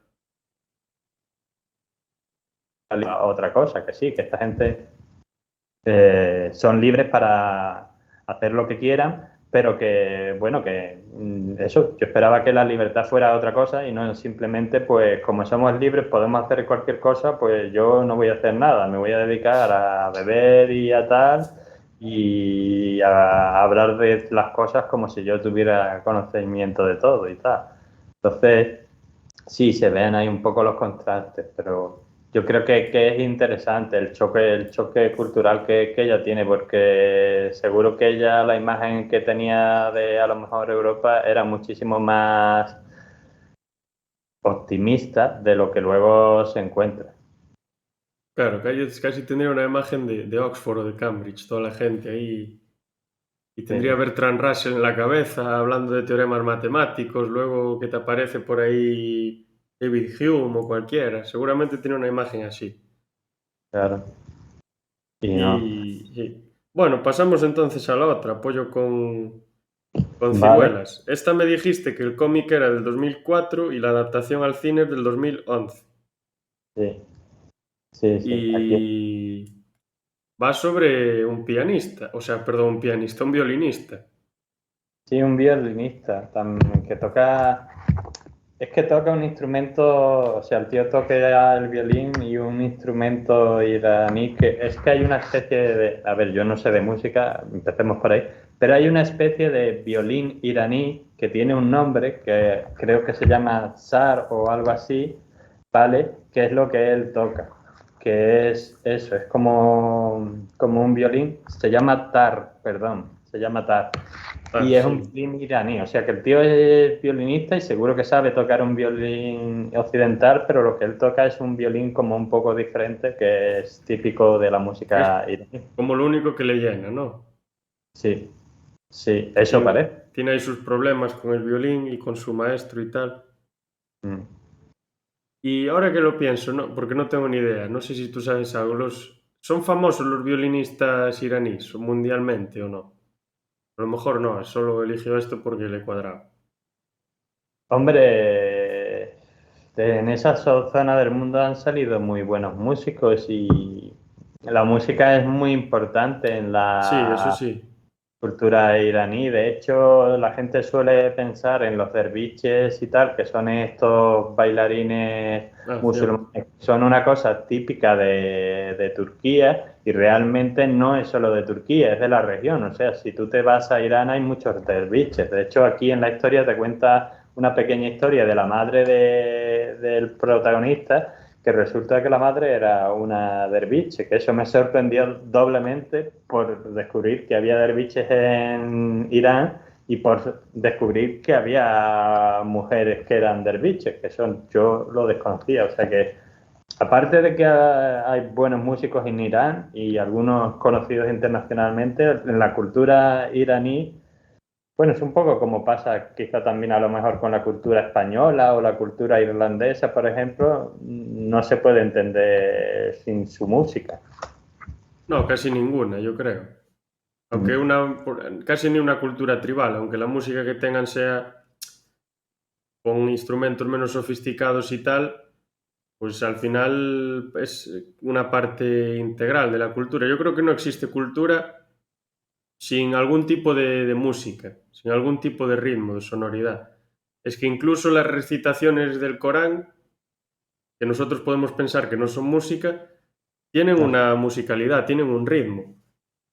otra cosa, que sí, que esta gente son libres para hacer lo que quieran, pero que, bueno, que eso, yo esperaba que la libertad fuera otra cosa y no simplemente, pues como somos libres, podemos hacer cualquier cosa, pues yo no voy a hacer nada, me voy a dedicar a beber y a tal y a hablar de las cosas como si yo tuviera conocimiento de todo y tal. Entonces, sí, se ven ahí un poco los contrastes, pero yo creo que es interesante el choque cultural que ella tiene, porque seguro que ella la imagen que tenía de a lo mejor Europa era muchísimo más optimista de lo que luego se encuentra. Claro, casi tendría una imagen de Oxford o de Cambridge, toda la gente ahí. Y tendría Sí, Bertrand Russell en la cabeza hablando de teoremas matemáticos, luego que te aparece por ahí David Hume o cualquiera. Seguramente tiene una imagen así. claro. Y no. Y bueno, pasamos entonces a la otra, Pollo con Vale. ciruelas. Esta me dijiste que el cómic era del 2004 y la adaptación al cine es del 2011. Sí, sí, sí. Aquí. Y va sobre un pianista, o sea, perdón, un pianista, un violinista. Sí, un violinista que toca. Es que toca un instrumento, o sea, el tío toca el violín y un instrumento iraní, que es que hay una especie de, a ver, yo no sé de música, empecemos por ahí, pero hay una especie de violín iraní que tiene un nombre que creo que se llama zar o algo así, ¿vale? Que es lo que él toca, que es eso, es como un violín, se llama tar, perdón, se llama tar. Ah, Y es un sí. violín iraní, o sea que el tío es violinista y seguro que sabe tocar un violín occidental, pero lo que él toca es un violín como un poco diferente, que es típico de la Es música iraní. como lo único que le llena, ¿no? Sí, sí, Que eso tiene, parece. tiene ahí sus problemas con el violín y con su maestro y tal. Mm. Y ahora que lo pienso, no, porque no tengo ni idea, no sé si tú sabes algo, ¿son famosos los violinistas iraníes mundialmente o no? A lo mejor no, solo eligió esto porque le cuadraba. Hombre, en esa zona del mundo han salido muy buenos músicos y la música es muy importante en Sí, eso la sí. cultura iraní. De hecho, la gente suele pensar en los derviches y tal, que son estos bailarines Ah, cierto. musulmanes. Son una cosa típica de Turquía y realmente no es solo de Turquía, es de la región. O sea, si tú te vas a Irán hay muchos derviches. De hecho, aquí en la historia te cuenta una pequeña historia de la madre del protagonista, que resulta que la madre era una derviche, que eso me sorprendió doblemente por descubrir que había derviches en Irán y por descubrir que había mujeres que eran derviches, que son, yo lo desconocía, o sea que aparte de que hay buenos músicos en Irán y algunos conocidos internacionalmente, en la cultura iraní bueno, es un poco como pasa quizá también a lo mejor con la cultura española o la cultura irlandesa, por ejemplo, no se puede entender sin su música. No, casi ninguna, yo creo. Aunque Mm. casi ni una cultura tribal, aunque la música que tengan sea con instrumentos menos sofisticados y tal, pues al final es una parte integral de la cultura. Yo creo que no existe cultura sin algún tipo de música, sin algún tipo de ritmo, de sonoridad. Es que incluso las recitaciones del Corán, que nosotros podemos pensar que no son música, tienen Ah, una musicalidad, tienen un ritmo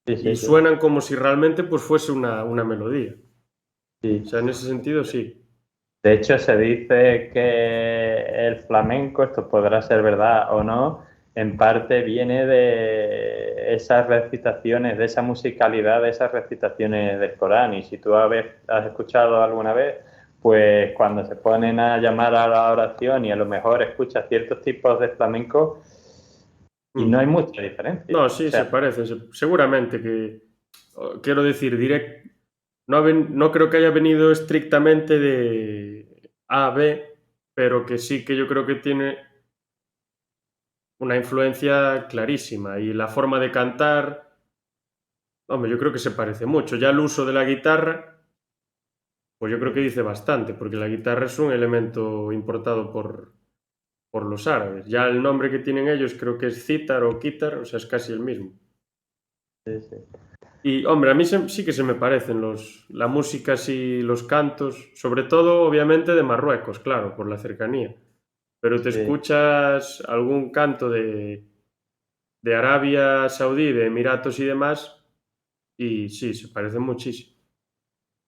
sí, y sí, sí, suenan como si realmente pues fuese una melodía. O sí. sea, en ese sentido sí. De hecho, se dice que el flamenco, esto podrá ser verdad o no, en parte viene de esas recitaciones, de esa musicalidad, de esas recitaciones del Corán. Y si tú has escuchado alguna vez pues cuando se ponen a llamar a la oración y a lo mejor escuchas ciertos tipos de flamenco y no hay mucha diferencia. No, O sí, se sea, parecen. Seguramente que, quiero decir, no creo que haya venido estrictamente de A a B, pero que sí que yo creo que tiene una influencia clarísima. Y la forma de cantar, hombre, yo creo que se parece mucho. Ya el uso de la guitarra, pues yo creo que dice bastante, porque la guitarra es un elemento importado por los árabes. Ya el nombre que tienen ellos creo que es cítar o quitar, o sea, es casi el mismo. sí, sí. Y, hombre, a mí sí que se me parecen la música, sí, los cantos, sobre todo, obviamente, de Marruecos, claro, por la cercanía. Pero te Sí, escuchas algún canto de Arabia Saudí, de Emiratos y demás, y sí, se parecen muchísimo.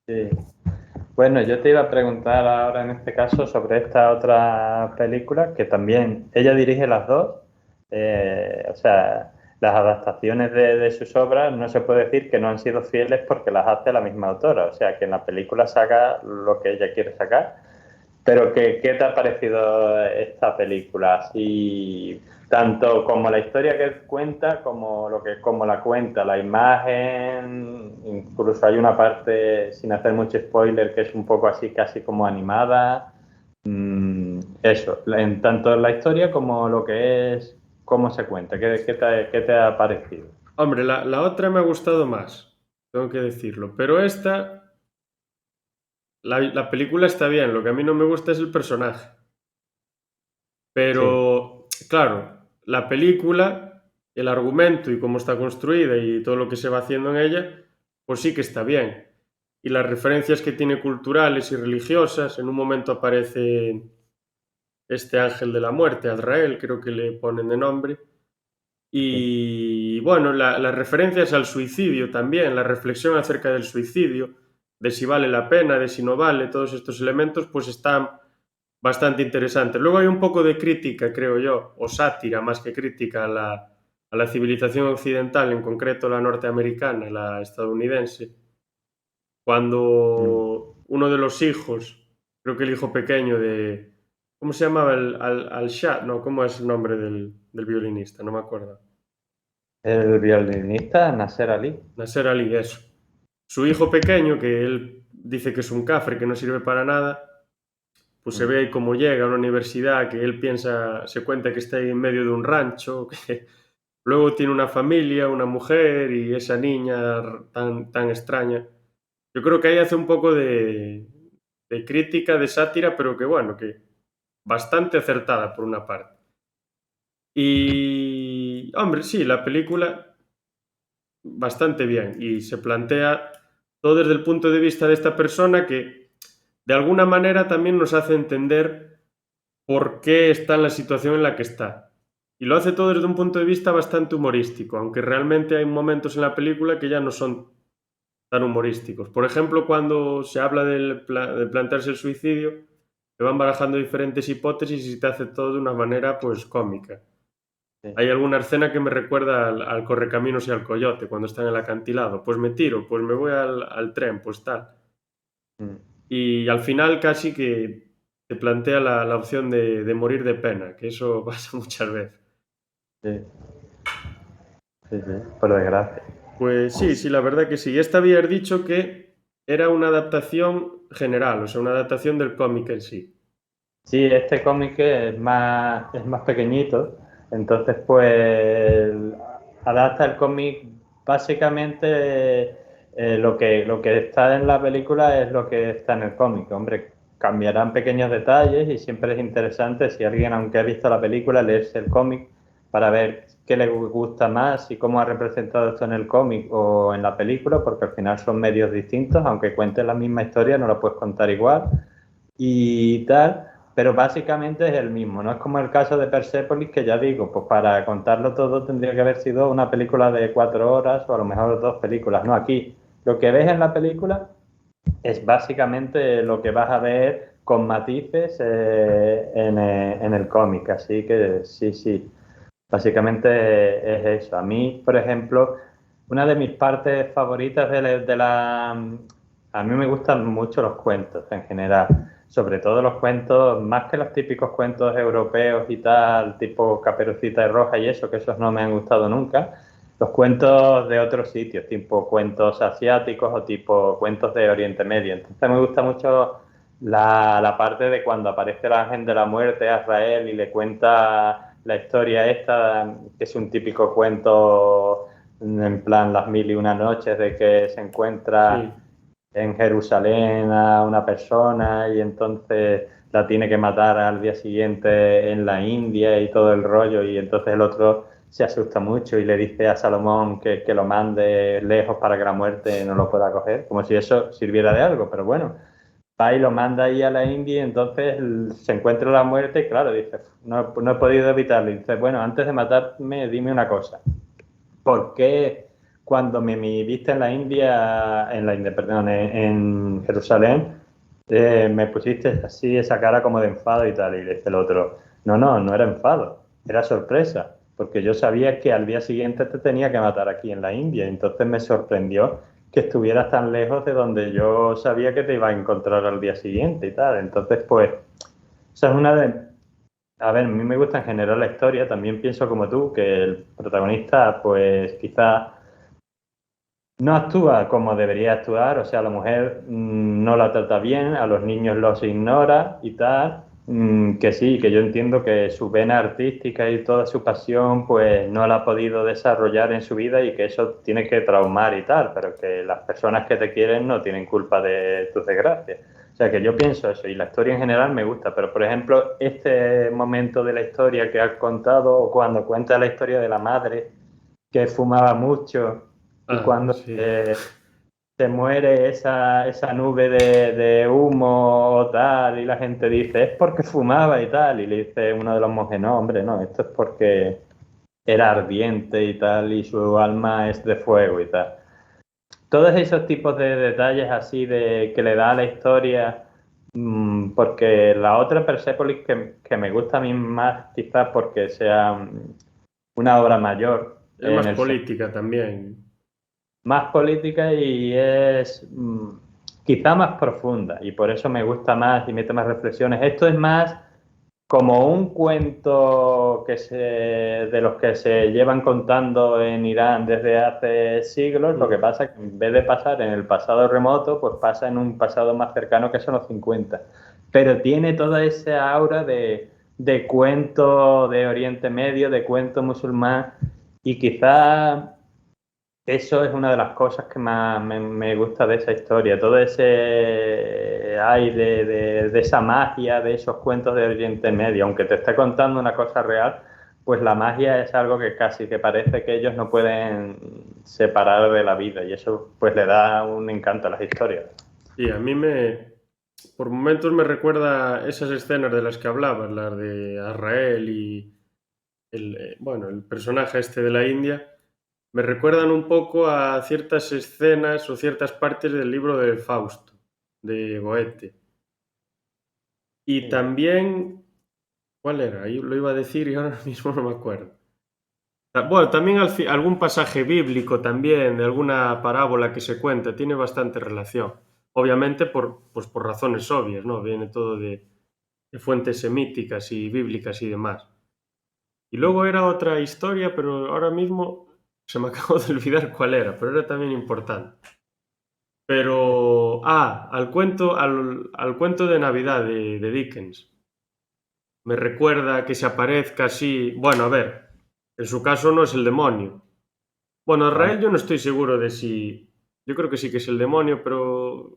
sí. Bueno, yo te iba a preguntar ahora en este caso sobre esta otra película que también ella dirige las dos. O sea, las adaptaciones de sus obras no se puede decir que no han sido fieles porque las hace la misma autora. O sea, que en la película saca lo que ella quiere sacar. Pero ¿qué te ha parecido esta película? Así, tanto como la historia que cuenta, como la cuenta, la imagen, incluso hay una parte, sin hacer mucho spoiler, que es un poco así, casi como animada. Eso, en tanto la historia como lo que es, cómo se cuenta, ¿qué te ha parecido? Hombre, la otra me ha gustado más, tengo que decirlo, pero la película está bien, lo que a mí no me gusta es el personaje. Sí, Pero, claro, la película, el argumento y cómo está construida y todo lo que se va haciendo en ella, pues sí que está bien. Y las referencias que tiene culturales y religiosas, en un momento aparece este ángel de la muerte, Azrael, creo que le ponen de nombre. sí, Y bueno, las referencias al suicidio también, la reflexión acerca del suicidio, de si vale la pena, de si no vale, todos estos elementos, pues están bastante interesantes. Luego hay un poco de crítica, creo yo, o sátira más que crítica a la civilización occidental, en concreto la norteamericana, la estadounidense, mm. cuando uno de los hijos, creo que el hijo pequeño de... ¿Cómo se llamaba? Al-Shah, no, ¿cómo es el nombre del violinista? No me acuerdo. El violinista Nasser Ali. Nasser Ali, eso. Su hijo pequeño, que él dice que es un cafre, que no sirve para nada, pues se Mm, ve ahí cómo llega a una universidad, que él piensa, se cuenta que está ahí en medio de un rancho, que luego tiene una familia, una mujer y esa niña tan extraña. Yo creo que ahí hace un poco de crítica, de sátira, pero que bueno, que bastante acertada por una parte. Y, hombre, sí, la película bastante bien y se plantea todo desde el punto de vista de esta persona que de alguna manera también nos hace entender por qué está en la situación en la que está. Y lo hace todo desde un punto de vista bastante humorístico, aunque realmente hay momentos en la película que ya no son tan humorísticos. Por ejemplo, cuando se habla de plantearse el suicidio, se van barajando diferentes hipótesis y se te hace todo de una manera pues cómica. sí, Hay alguna escena que me recuerda al Correcaminos y al Coyote, cuando están en el acantilado. Pues me tiro, pues me voy al tren, pues tal. mm, Y al final casi que te plantea la opción de morir de pena, que eso pasa muchas veces. sí, sí, sí, por desgracia. Pues sí, sí, la verdad que sí. Esta habías dicho que era una adaptación general, o sea, una adaptación del cómic en sí. Sí, este cómic es más pequeñito, entonces pues adapta el cómic básicamente lo que está en la película es lo que está en el cómic. Hombre, cambiarán pequeños detalles y siempre es interesante si alguien, aunque ha visto la película, leerse el cómic para ver qué le gusta más y cómo ha representado esto en el cómic o en la película, porque al final son medios distintos, aunque cuenten la misma historia, no la puedes contar igual y tal, pero básicamente es el mismo. No es como el caso de Persepolis, que ya digo, pues para contarlo todo tendría que haber sido una película de 4 horas o a lo mejor dos películas. No, aquí lo que ves en la película es básicamente lo que vas a ver con matices en el cómic. Así que sí, sí, básicamente es eso. A mí, por ejemplo, una de mis partes favoritas A mí me gustan mucho los cuentos en general, sobre todo los cuentos, más que los típicos cuentos europeos y tal, tipo Caperucita Roja y eso, que esos no me han gustado nunca. Los cuentos de otros sitios, tipo cuentos asiáticos o tipo cuentos de Oriente Medio. Entonces me gusta mucho la parte de cuando aparece el ángel de la muerte a Israel y le cuenta la historia esta, que es un típico cuento en plan las mil y una noches de que se encuentra Sí, en Jerusalén a una persona y entonces la tiene que matar al día siguiente en la India y todo el rollo y entonces el otro se asusta mucho y le dice a Salomón que lo mande lejos para que la muerte no lo pueda coger, como si eso sirviera de algo, pero bueno, va y lo manda ahí a la India y entonces se encuentra la muerte y claro, dice, no he podido evitarlo. Y dice, bueno, antes de matarme, dime una cosa. ¿Por qué cuando me viste en la India, perdón, en Jerusalén, me pusiste así esa cara como de enfado y tal? Y le dice el otro, no era enfado, era sorpresa, porque yo sabía que al día siguiente te tenía que matar aquí en la India, y entonces me sorprendió que estuvieras tan lejos de donde yo sabía que te iba a encontrar al día siguiente y tal. Entonces, pues, esa es una de, a ver, a mí me gusta en general la historia, también pienso como tú, que el protagonista, pues quizá no actúa como debería actuar, o sea, la mujer no la trata bien, a los niños los ignora y tal, que sí, que yo entiendo que su vena artística y toda su pasión, pues no la ha podido desarrollar en su vida y que eso tiene que traumar y tal, pero que las personas que te quieren no tienen culpa de tus desgracias. O sea, que yo pienso eso y la historia en general me gusta, pero por ejemplo, este momento de la historia que has contado o cuando cuenta la historia de la madre que fumaba mucho y ah, cuando sí. se muere esa nube de humo o tal y la gente dice, es porque fumaba y tal, y le dice uno de los monjes, no, hombre, no, esto es porque era ardiente y tal y su alma es de fuego y tal. Todos esos tipos de detalles así de que le da a la historia, porque la otra Persepolis que me gusta a mí más quizás porque sea una obra mayor Es en más el política también. más política y es quizá más profunda y por eso me gusta más y mete más reflexiones. Esto es más como un cuento de los que se llevan contando en Irán desde hace siglos. Lo que Mm. pasa es que en vez de pasar en el pasado remoto, pues pasa en un pasado más cercano que son los 50. Pero tiene toda esa aura de cuento de Oriente Medio, de cuento musulmán y quizá eso es una de las cosas que más me gusta de esa historia, todo ese aire de esa magia, de esos cuentos de Oriente Medio, aunque te esté contando una cosa real, pues la magia es algo que casi que parece que ellos no pueden separar de la vida y eso pues le da un encanto a las historias. Y a mí por momentos me recuerda esas escenas de las que hablabas, las de Azrael y bueno, el personaje este de la India, me recuerdan un poco a ciertas escenas o ciertas partes del libro de Fausto, de Goethe. Y Sí. también, ¿cuál era? Ahí lo iba a decir y ahora mismo no me acuerdo. Bueno, también algún pasaje bíblico también, de alguna parábola que se cuenta, tiene bastante relación. Obviamente pues por razones obvias, ¿no? Viene todo de fuentes semíticas y bíblicas y demás. Y luego era otra historia, pero ahora mismo se me acabó de olvidar cuál era, pero era también importante. Pero, al cuento de Navidad de Dickens. Me recuerda que se aparezca así. Bueno, a ver, en su caso no es el demonio. Bueno, Ah, Israel yo no estoy seguro de si. Yo creo que sí que es el demonio, pero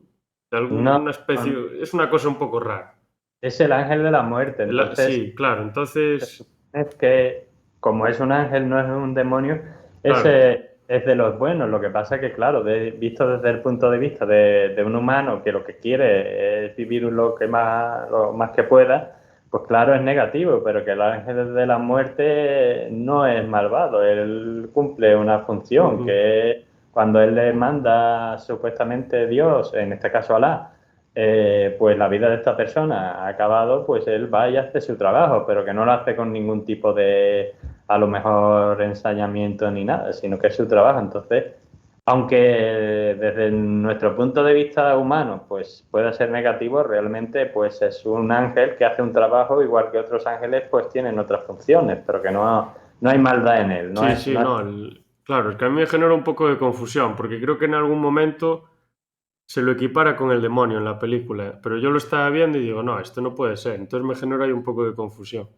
de no, alguna no, especie. Es una cosa un poco rara. es el ángel de la muerte, entonces Sí, claro, entonces. es que como es un ángel, no es un demonio, Claro, ese es de los buenos. Lo que pasa que, claro, visto desde el punto de vista de un humano que lo que quiere es vivir lo más que pueda, pues claro, es negativo, pero que el ángel de la muerte no es malvado. Él cumple una función, ujú, que es cuando él le manda supuestamente Dios, en este caso Alá, pues la vida de esta persona ha acabado, pues él va y hace su trabajo, pero que no lo hace con ningún tipo de, a lo mejor, ensañamiento ni nada, sino que es su trabajo. Entonces, Aunque desde nuestro punto de vista humano, pues puede ser negativo, realmente pues es un ángel que hace un trabajo igual que otros ángeles pues tienen otras funciones, pero que no hay maldad en él, Sí, sí, no, claro, es que a mí me genera un poco de confusión, porque creo que en algún momento se lo equipara con el demonio en la película, pero yo lo estaba viendo y digo, no, esto no puede ser, entonces me genera ahí un poco de confusión.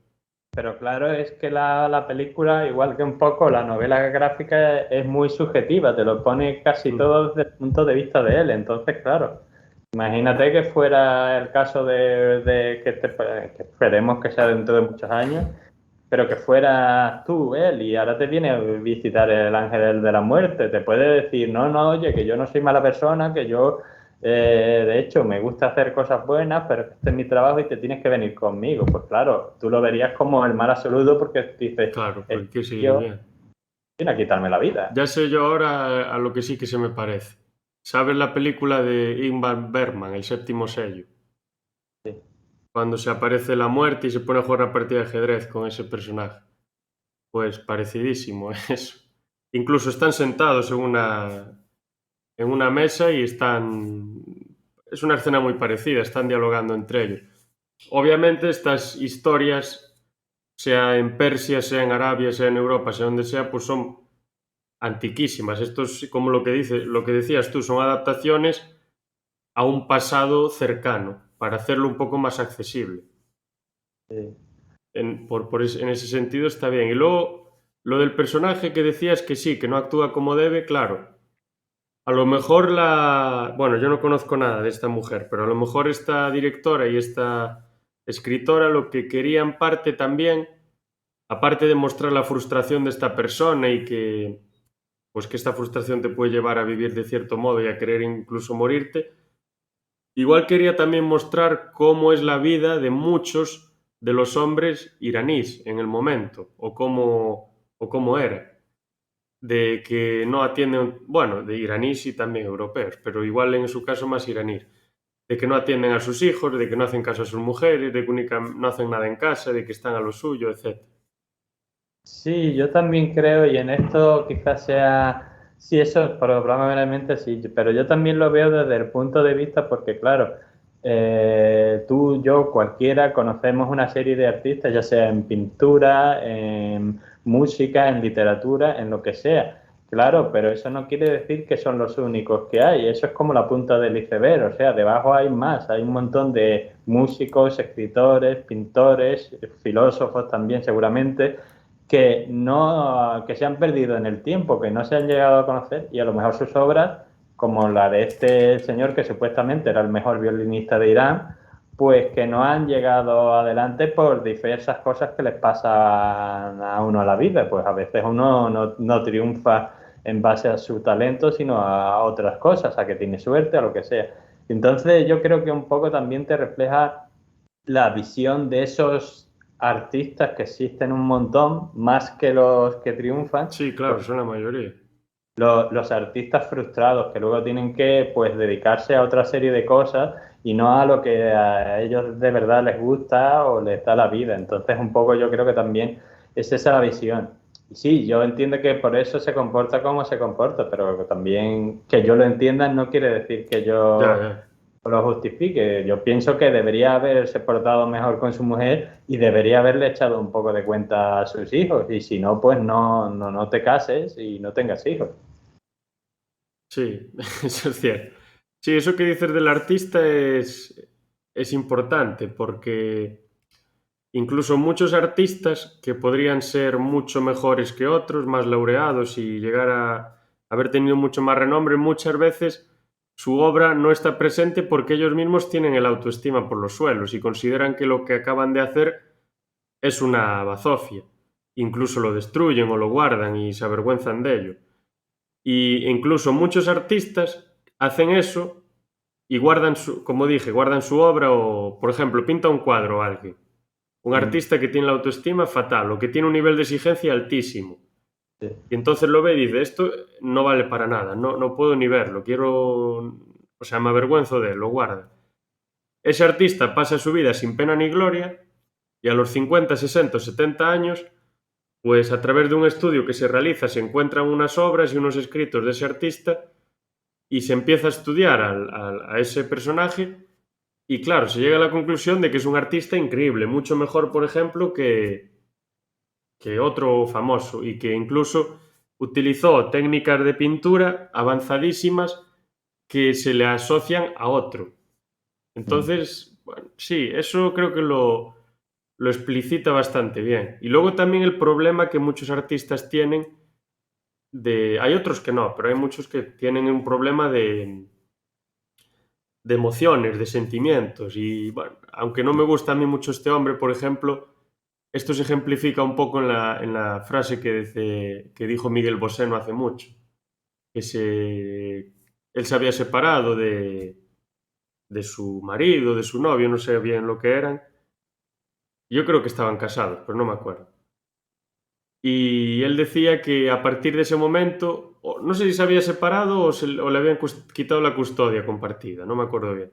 Pero claro, es que la película, igual que un poco la novela gráfica, es muy subjetiva, te lo pone casi Mm. todo desde el punto de vista de él. Entonces, claro, imagínate que fuera el caso de que esperemos que sea dentro de muchos años, pero que fueras tú, él, y ahora te viene a visitar el ángel de la muerte. Te puede decir, no, no, oye, que yo no soy mala persona, que yo, de hecho, me gusta hacer cosas buenas, pero este es mi trabajo y te tienes que venir conmigo. Pues claro, tú lo verías como el mal absoluto porque dices, Claro, porque hay este que seguir tío bien. viene a quitarme la vida. Ya sé yo ahora a lo que sí que se me parece. ¿Sabes la película de Ingmar Bergman, El séptimo sello? Sí, Cuando se aparece la muerte y se pone a jugar una partida de ajedrez con ese personaje. Pues parecidísimo eso. Incluso están sentados en una mesa y están... Es una escena muy parecida, están dialogando entre ellos. Obviamente estas historias, sea en Persia, sea en Arabia, sea en Europa, sea donde sea, pues son antiquísimas. Esto es como lo que decías tú, son adaptaciones a un pasado cercano, para hacerlo un poco más accesible. sí. En ese sentido está bien. Y luego, lo del personaje que decías que sí, que no actúa como debe, claro. A lo mejor bueno, yo no conozco nada de esta mujer, pero a lo mejor esta directora y esta escritora lo que quería en parte también, aparte de mostrar la frustración de esta persona y que, pues que esta frustración te puede llevar a vivir de cierto modo y a querer incluso morirte, igual quería también mostrar cómo es la vida de muchos de los hombres iraníes en el momento, o cómo era, de que no atienden, bueno, de iraníes y también europeos, pero igual en su caso más iraníes, de que no atienden a sus hijos, de que no hacen caso a sus mujeres, de que no hacen nada en casa, de que están a lo suyo, etc. Sí, yo también creo, y en esto quizás sea, sí, eso probablemente sí, pero yo también lo veo desde el punto de vista porque, claro, tú, yo, cualquiera conocemos una serie de artistas, ya sea en pintura, en música, en literatura, en lo que sea. Claro, pero eso no quiere decir que son los únicos que hay, eso es como la punta del iceberg, o sea, debajo hay más, hay un montón de músicos, escritores, pintores, filósofos también seguramente que no, que se han perdido en el tiempo, que no se han llegado a conocer y a lo mejor sus obras, como la de este señor que supuestamente era el mejor violinista de Irán, pues que no han llegado adelante por diversas cosas que les pasan a uno a la vida. Pues a veces uno no triunfa en base a su talento, sino a otras cosas, a que tiene suerte, a lo que sea. Entonces yo creo que un poco también te refleja la visión de esos artistas que existen un montón, más que los que triunfan, Sí, claro, pues son la mayoría. los artistas frustrados que luego tienen que pues dedicarse a otra serie de cosas y no a lo que a ellos de verdad les gusta o les da la vida. Entonces un poco yo creo que también es esa la visión. Y sí, yo entiendo que por eso se comporta como se comporta, pero también que yo lo entienda no quiere decir que Ya, yo ya. lo justifique. Yo pienso que debería haberse portado mejor con su mujer y debería haberle echado un poco de cuenta a sus hijos. Y si no, pues no te cases y no tengas hijos. Sí, eso es cierto. Sí, eso que dices del artista es importante porque incluso muchos artistas que podrían ser mucho mejores que otros, más laureados y llegar a haber tenido mucho más renombre, muchas veces su obra no está presente porque ellos mismos tienen el autoestima por los suelos y consideran que lo que acaban de hacer es una bazofia. Incluso lo destruyen o lo guardan y se avergüenzan de ello. Y incluso muchos artistas hacen eso y guardan como dije, guardan su obra o, por ejemplo, pinta un cuadro a alguien. Un Mm, artista que tiene la autoestima fatal o que tiene un nivel de exigencia altísimo. sí. Y entonces lo ve y dice, esto no vale para nada, no puedo ni verlo, o sea, me avergüenzo de él, lo guarda. Ese artista pasa su vida sin pena ni gloria y a los 50, 60 o 70 años pues a través de un estudio que se realiza se encuentran unas obras y unos escritos de ese artista y se empieza a estudiar a ese personaje y claro, se llega a la conclusión de que es un artista increíble, mucho mejor, por ejemplo, que otro famoso y que incluso utilizó técnicas de pintura avanzadísimas que se le asocian a otro. Mm. Entonces, bueno, sí, eso creo que lo explicita bastante bien. Y luego también el problema que muchos artistas tienen de... Hay otros que no, pero hay muchos que tienen un problema de emociones, de sentimientos. Y bueno, aunque no me gusta a mí mucho este hombre, por ejemplo, esto se ejemplifica un poco en la frase que dijo Miguel Bosé no hace mucho, que él se había separado de su marido, de su novio, no sé bien lo que eran. Yo creo que estaban casados, pero no me acuerdo. Y él decía que a partir de ese momento, no sé si se había separado o le habían quitado la custodia compartida, no me acuerdo bien.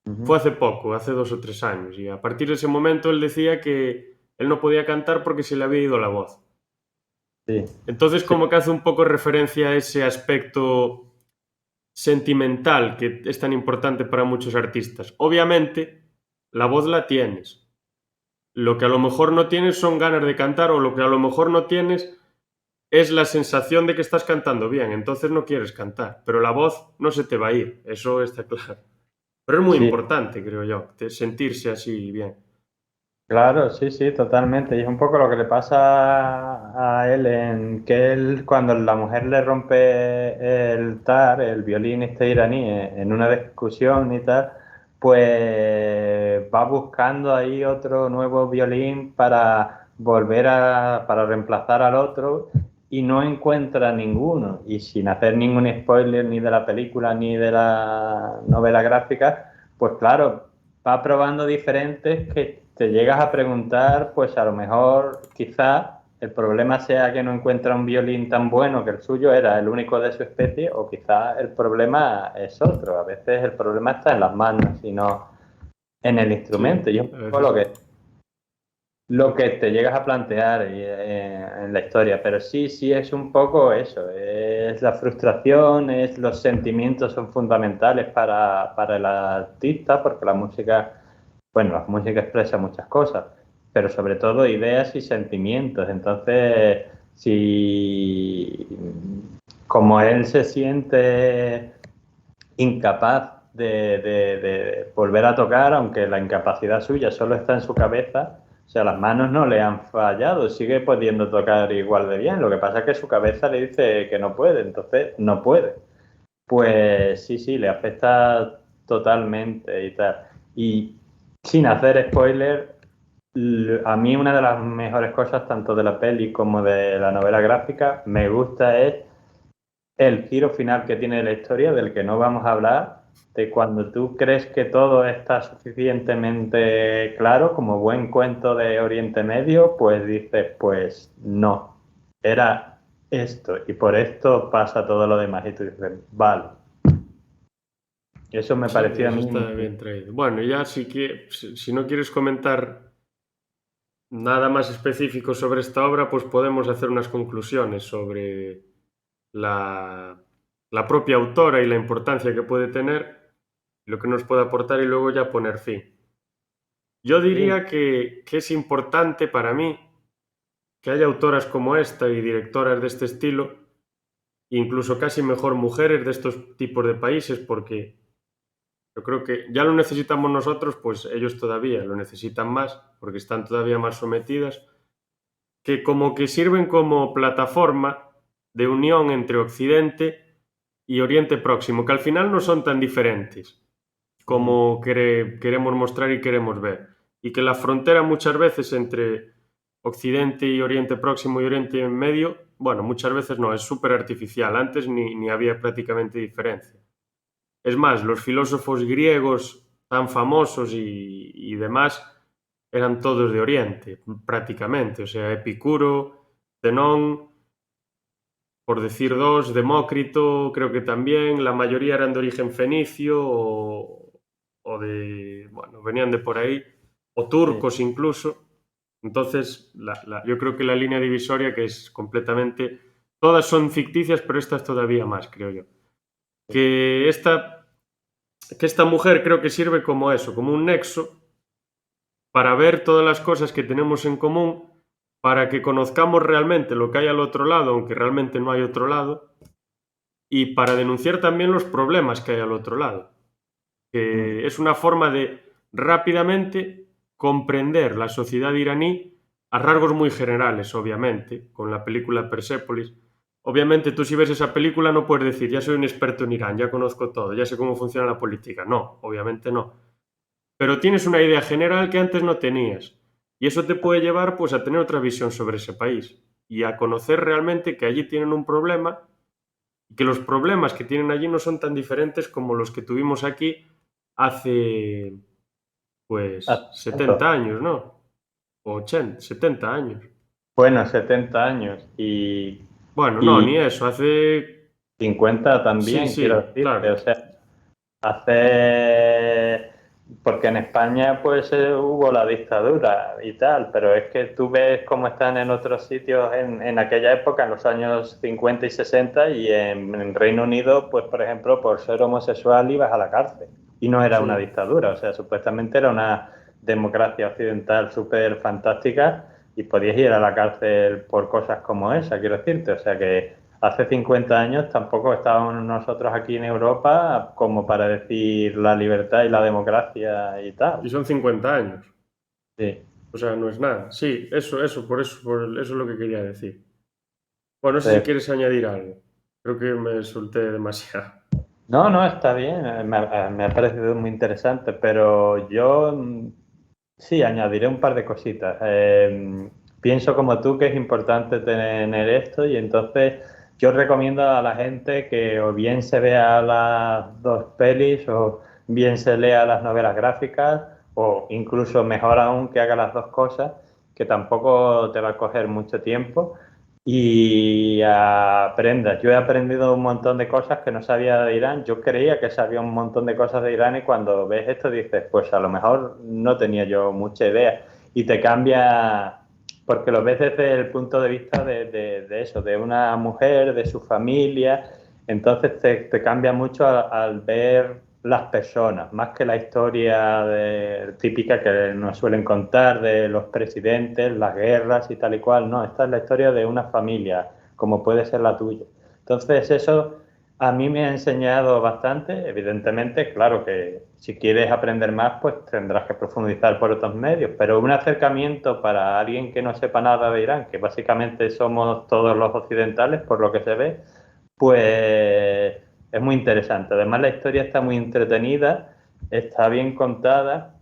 Fue Ujú. hace poco, hace 2 o 3 años, y a partir de ese momento él decía que él no podía cantar porque se le había ido la voz. Sí, Entonces sí, como que hace un poco referencia a ese aspecto sentimental que es tan importante para muchos artistas. Obviamente, la voz la tienes. Lo que a lo mejor no tienes son ganas de cantar o lo que a lo mejor no tienes es la sensación de que estás cantando bien, entonces no quieres cantar, pero la voz no se te va a ir, eso está claro. Pero es muy sí. importante, creo yo, sentirse así bien. Claro, sí, sí, totalmente. Y es un poco lo que le pasa a él en que él, cuando la mujer le rompe el tar, el violín este iraní, en una discusión y tal, pues va buscando ahí otro nuevo violín para para reemplazar al otro y no encuentra ninguno. Y sin hacer ningún spoiler ni de la película ni de la novela gráfica, pues claro, va probando diferentes que te llegas a preguntar, pues a lo mejor quizás el problema sea que no encuentra un violín tan bueno que el suyo era el único de su especie, o quizás el problema es otro. A veces el problema está en las manos y no en el Sí, instrumento. Y es un a poco veces... lo que te llegas a plantear en la historia, pero sí, sí es un poco eso, es la frustración, es los sentimientos son fundamentales para el artista, porque la música, bueno, la música expresa muchas cosas, pero sobre todo ideas y sentimientos. Entonces, si como él se siente incapaz de volver a tocar, aunque la incapacidad suya solo está en su cabeza, o sea, las manos no le han fallado, sigue pudiendo tocar igual de bien. Lo que pasa es que su cabeza le dice que no puede, entonces no puede. Pues sí, sí, le afecta totalmente y tal. Y sin hacer spoiler, a mí una de las mejores cosas, tanto de la peli como de la novela gráfica, me gusta es el giro final que tiene la historia, del que no vamos a hablar, de cuando tú crees que todo está suficientemente claro, como buen cuento de Oriente Medio, pues dices, pues no, era esto, y por esto pasa todo lo demás, y tú dices, vale. Eso me Sí, pareció a eso mí está bien traído. Bueno, ya si no quieres comentar nada más específico sobre esta obra, pues podemos hacer unas conclusiones sobre la, la propia autora y la importancia que puede tener, lo que nos puede aportar y luego ya poner fin. Yo sí, diría que es importante para mí que haya autoras como esta y directoras de este estilo, incluso casi mejor mujeres de estos tipos de países, porque yo creo que ya lo necesitamos nosotros, pues ellos todavía lo necesitan más, porque están todavía más sometidas, que como que sirven como plataforma de unión entre Occidente y Oriente Próximo, que al final no son tan diferentes ujú, como queremos mostrar y queremos ver. Y que la frontera muchas veces entre Occidente y Oriente Próximo y Oriente Medio, bueno, muchas veces no, es súper artificial. Antes ni había prácticamente diferencia. Es más, los filósofos griegos tan famosos y demás eran todos de Oriente, prácticamente. O sea, Epicuro, Zenón, por decir dos, Demócrito, creo que también, la mayoría eran de origen fenicio o de, bueno, venían de por ahí, o sí, turcos incluso. Entonces, yo creo que la línea divisoria que es completamente... Todas son ficticias, pero esta es todavía más, creo yo. Que esta mujer creo que sirve como eso, como un nexo para ver todas las cosas que tenemos en común, para que conozcamos realmente lo que hay al otro lado, aunque realmente no hay otro lado, y para denunciar también los problemas que hay al otro lado. Que es una forma de rápidamente comprender la sociedad iraní a rasgos muy generales, obviamente, con la película Persepolis. Obviamente tú si ves esa película no puedes decir, ya soy un experto en Irán, ya conozco todo, ya sé cómo funciona la política. No, obviamente no. Pero tienes una idea general que antes no tenías. Y eso te puede llevar pues a tener otra visión sobre ese país y a conocer realmente que allí tienen un problema y que los problemas que tienen allí no son tan diferentes como los que tuvimos aquí hace pues Hace 70 tanto. años, ¿no? O 80, 70 años. Bueno, 70 años Bueno, no, y ni eso, hace... 50 Sí, también, quiero sí, decirte. claro. O sea, hace, porque en España pues hubo la dictadura y tal, pero es que tú ves cómo están en otros sitios en aquella época, en los años 50 y 60, y en Reino Unido, pues por ejemplo, por ser homosexual ibas a la cárcel y no era una Sí. dictadura, o sea, supuestamente era una democracia occidental súper fantástica y podías ir a la cárcel por cosas como esa, quiero decirte, o sea que hace 50 años tampoco estábamos nosotros aquí en Europa como para decir la libertad y la democracia y Y tal. son 50 años. Sí. O sea, no es nada. Sí, eso es lo que quería decir. Bueno, no sé si Pues, quieres añadir algo. Creo que me solté demasiado. no, no, está bien, me ha parecido muy interesante, pero yo sí añadiré un par de cositas. Pienso como tú que es importante tener esto y entonces yo recomiendo a la gente que o bien se vea las dos pelis o bien se lea las novelas gráficas o incluso mejor aún que haga las dos cosas, que tampoco te va a coger mucho tiempo y aprendas. Yo he aprendido un montón de cosas que no sabía de Irán. Yo creía que sabía un montón de cosas de Irán y cuando ves esto dices, pues a lo mejor no tenía yo mucha idea. Y te cambia, porque lo ves desde el punto de vista de eso, de una mujer, de su familia. Entonces te cambia mucho al ver las personas, más que la historia típica que nos suelen contar de los presidentes, las guerras y tal y cual. No, esta es la historia de una familia, como puede ser la tuya. Entonces eso a mí me ha enseñado bastante. Evidentemente, claro que si quieres aprender más, pues tendrás que profundizar por otros medios, pero un acercamiento para alguien que no sepa nada de Irán, que básicamente somos todos los occidentales, por lo que se ve, pues es muy interesante. Además, la historia está muy entretenida, está bien contada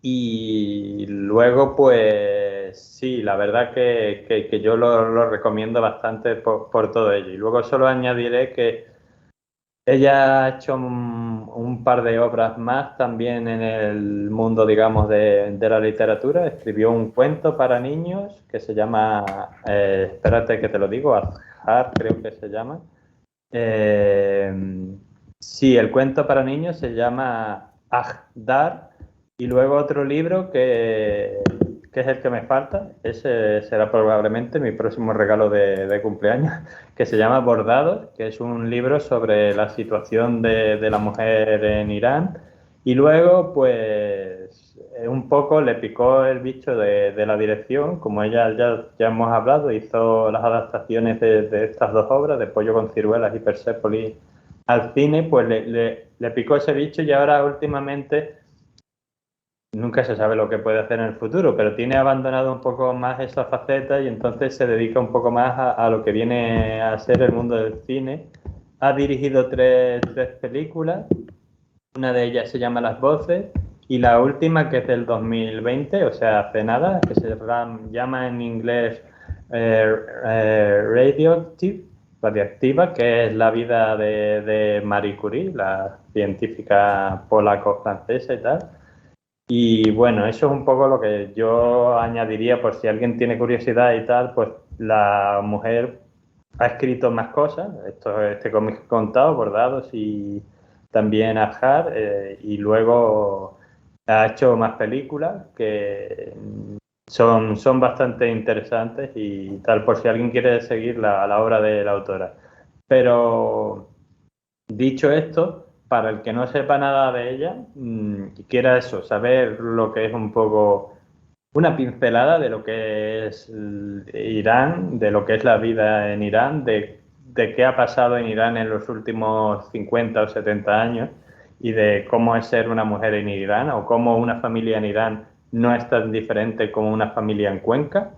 y luego, pues sí, la verdad que yo lo recomiendo bastante por todo ello. Y luego solo añadiré que ella ha hecho un par de obras más también en el mundo, digamos, de la literatura. Escribió un cuento para niños que se llama, espérate que te lo digo, Azhar creo que se llama. Eh, sí, el cuento para niños se llama Ajdar y luego otro libro que es el que me falta, ese será probablemente mi próximo regalo de cumpleaños, que se llama Bordados, que es un libro sobre la situación de la mujer en Irán. Y luego, pues, un poco le picó el bicho de la dirección, como ella ya hemos hablado, hizo las adaptaciones de estas dos obras, de Pollo con ciruelas y Persépolis al cine, pues le picó ese bicho y ahora últimamente nunca se sabe lo que puede hacer en el futuro, pero tiene abandonado un poco más esa faceta y entonces se dedica un poco más a lo que viene a ser el mundo del cine. Ha dirigido tres películas, una de ellas se llama Las Voces y la última que es del 2020, o sea, hace nada, que se llama en inglés Radioactive, Radiactiva, que es la vida de Marie Curie, la científica polaco-francesa y tal. Y bueno, eso es un poco lo que yo añadiría por si alguien tiene curiosidad y tal, pues la mujer ha escrito más cosas, este cómic que he contado, Bordados y también Ajar, y luego ha hecho más películas que son bastante interesantes y tal, por si alguien quiere seguir la obra de la autora. Pero dicho esto, para el que no sepa nada de ella y quiera eso, saber lo que es un poco una pincelada de lo que es Irán, de lo que es la vida en Irán, de qué ha pasado en Irán en los últimos 50 o 70 años y de cómo es ser una mujer en Irán o cómo una familia en Irán no es tan diferente como una familia en Cuenca,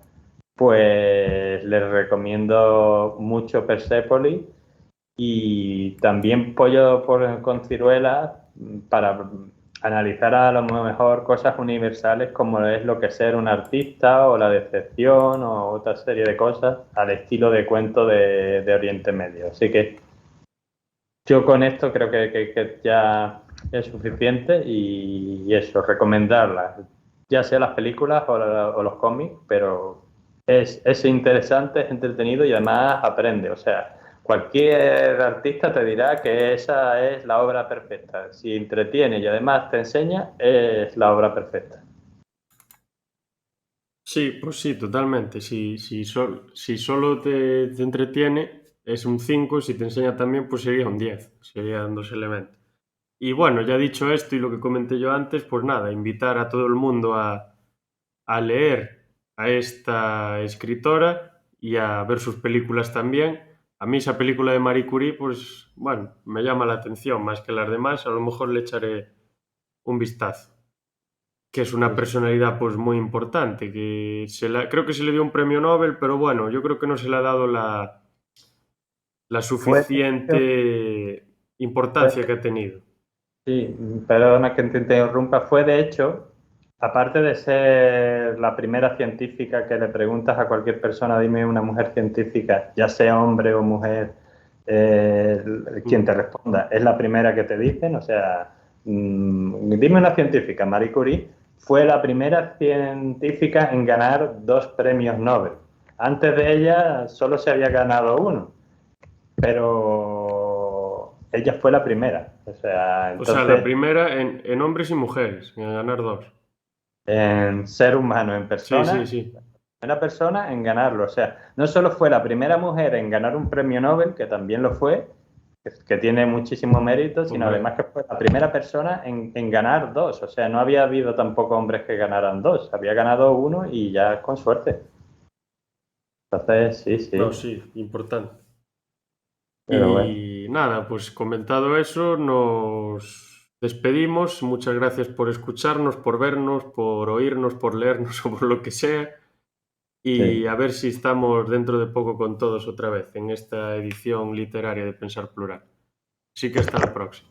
pues les recomiendo mucho Persepolis y también con ciruelas para analizar a lo mejor cosas universales como es lo que es ser un artista o la decepción o otra serie de cosas al estilo de cuento de Oriente Medio. Así que yo con esto creo que ya es suficiente y eso, recomendarlas, ya sea las películas o los cómics, pero es interesante, es entretenido y además aprende. O sea, cualquier artista te dirá que esa es la obra perfecta. Si entretiene y además te enseña, es la obra perfecta. Sí, pues sí, totalmente. Si solo te entretiene, es un 5. Si te enseña también, pues sería un 10. Serían dos elementos. Y bueno, ya dicho esto y lo que comenté yo antes, pues nada, invitar a todo el mundo a leer a esta escritora y a ver sus películas también. A mí esa película de Marie Curie, pues bueno, me llama la atención más que las demás. A lo mejor le echaré un vistazo, que es una Sí, personalidad pues muy importante, creo que se le dio un premio Nobel, pero bueno, yo creo que no se le ha dado la fue, suficiente importancia que fue- ha tenido. sí, perdona que te interrumpa, fue de hecho, aparte de ser la primera científica que le preguntas a cualquier persona, dime una mujer científica, ya sea hombre o mujer, eh, quien te Mm. responda, es la primera que te dicen, o sea, dime una científica, Marie Curie fue la primera científica en ganar 2 premios Nobel. Antes de ella solo se había ganado uno, pero ella fue la primera. O sea, O sea, la entonces, primera en hombres y mujeres, en ganar dos. en ser humano, en Sí, sí, persona, sí. la primera persona en ganarlo. O sea, no solo fue la primera mujer en ganar un premio Nobel, que también lo fue, que tiene muchísimo mérito, sino Hombre, además que fue la primera persona en ganar dos. O sea, no había habido tampoco hombres que ganaran dos, había ganado uno y ya con suerte. Entonces, sí, no, sí, sí, importante. pero bueno. Y nada, pues comentado eso, nos despedimos. Muchas gracias por escucharnos, por vernos, por oírnos, por leernos o por lo que sea. Y Sí. a ver si estamos dentro de poco con todos otra vez en esta edición literaria de Pensar Plural. Así que hasta la próxima.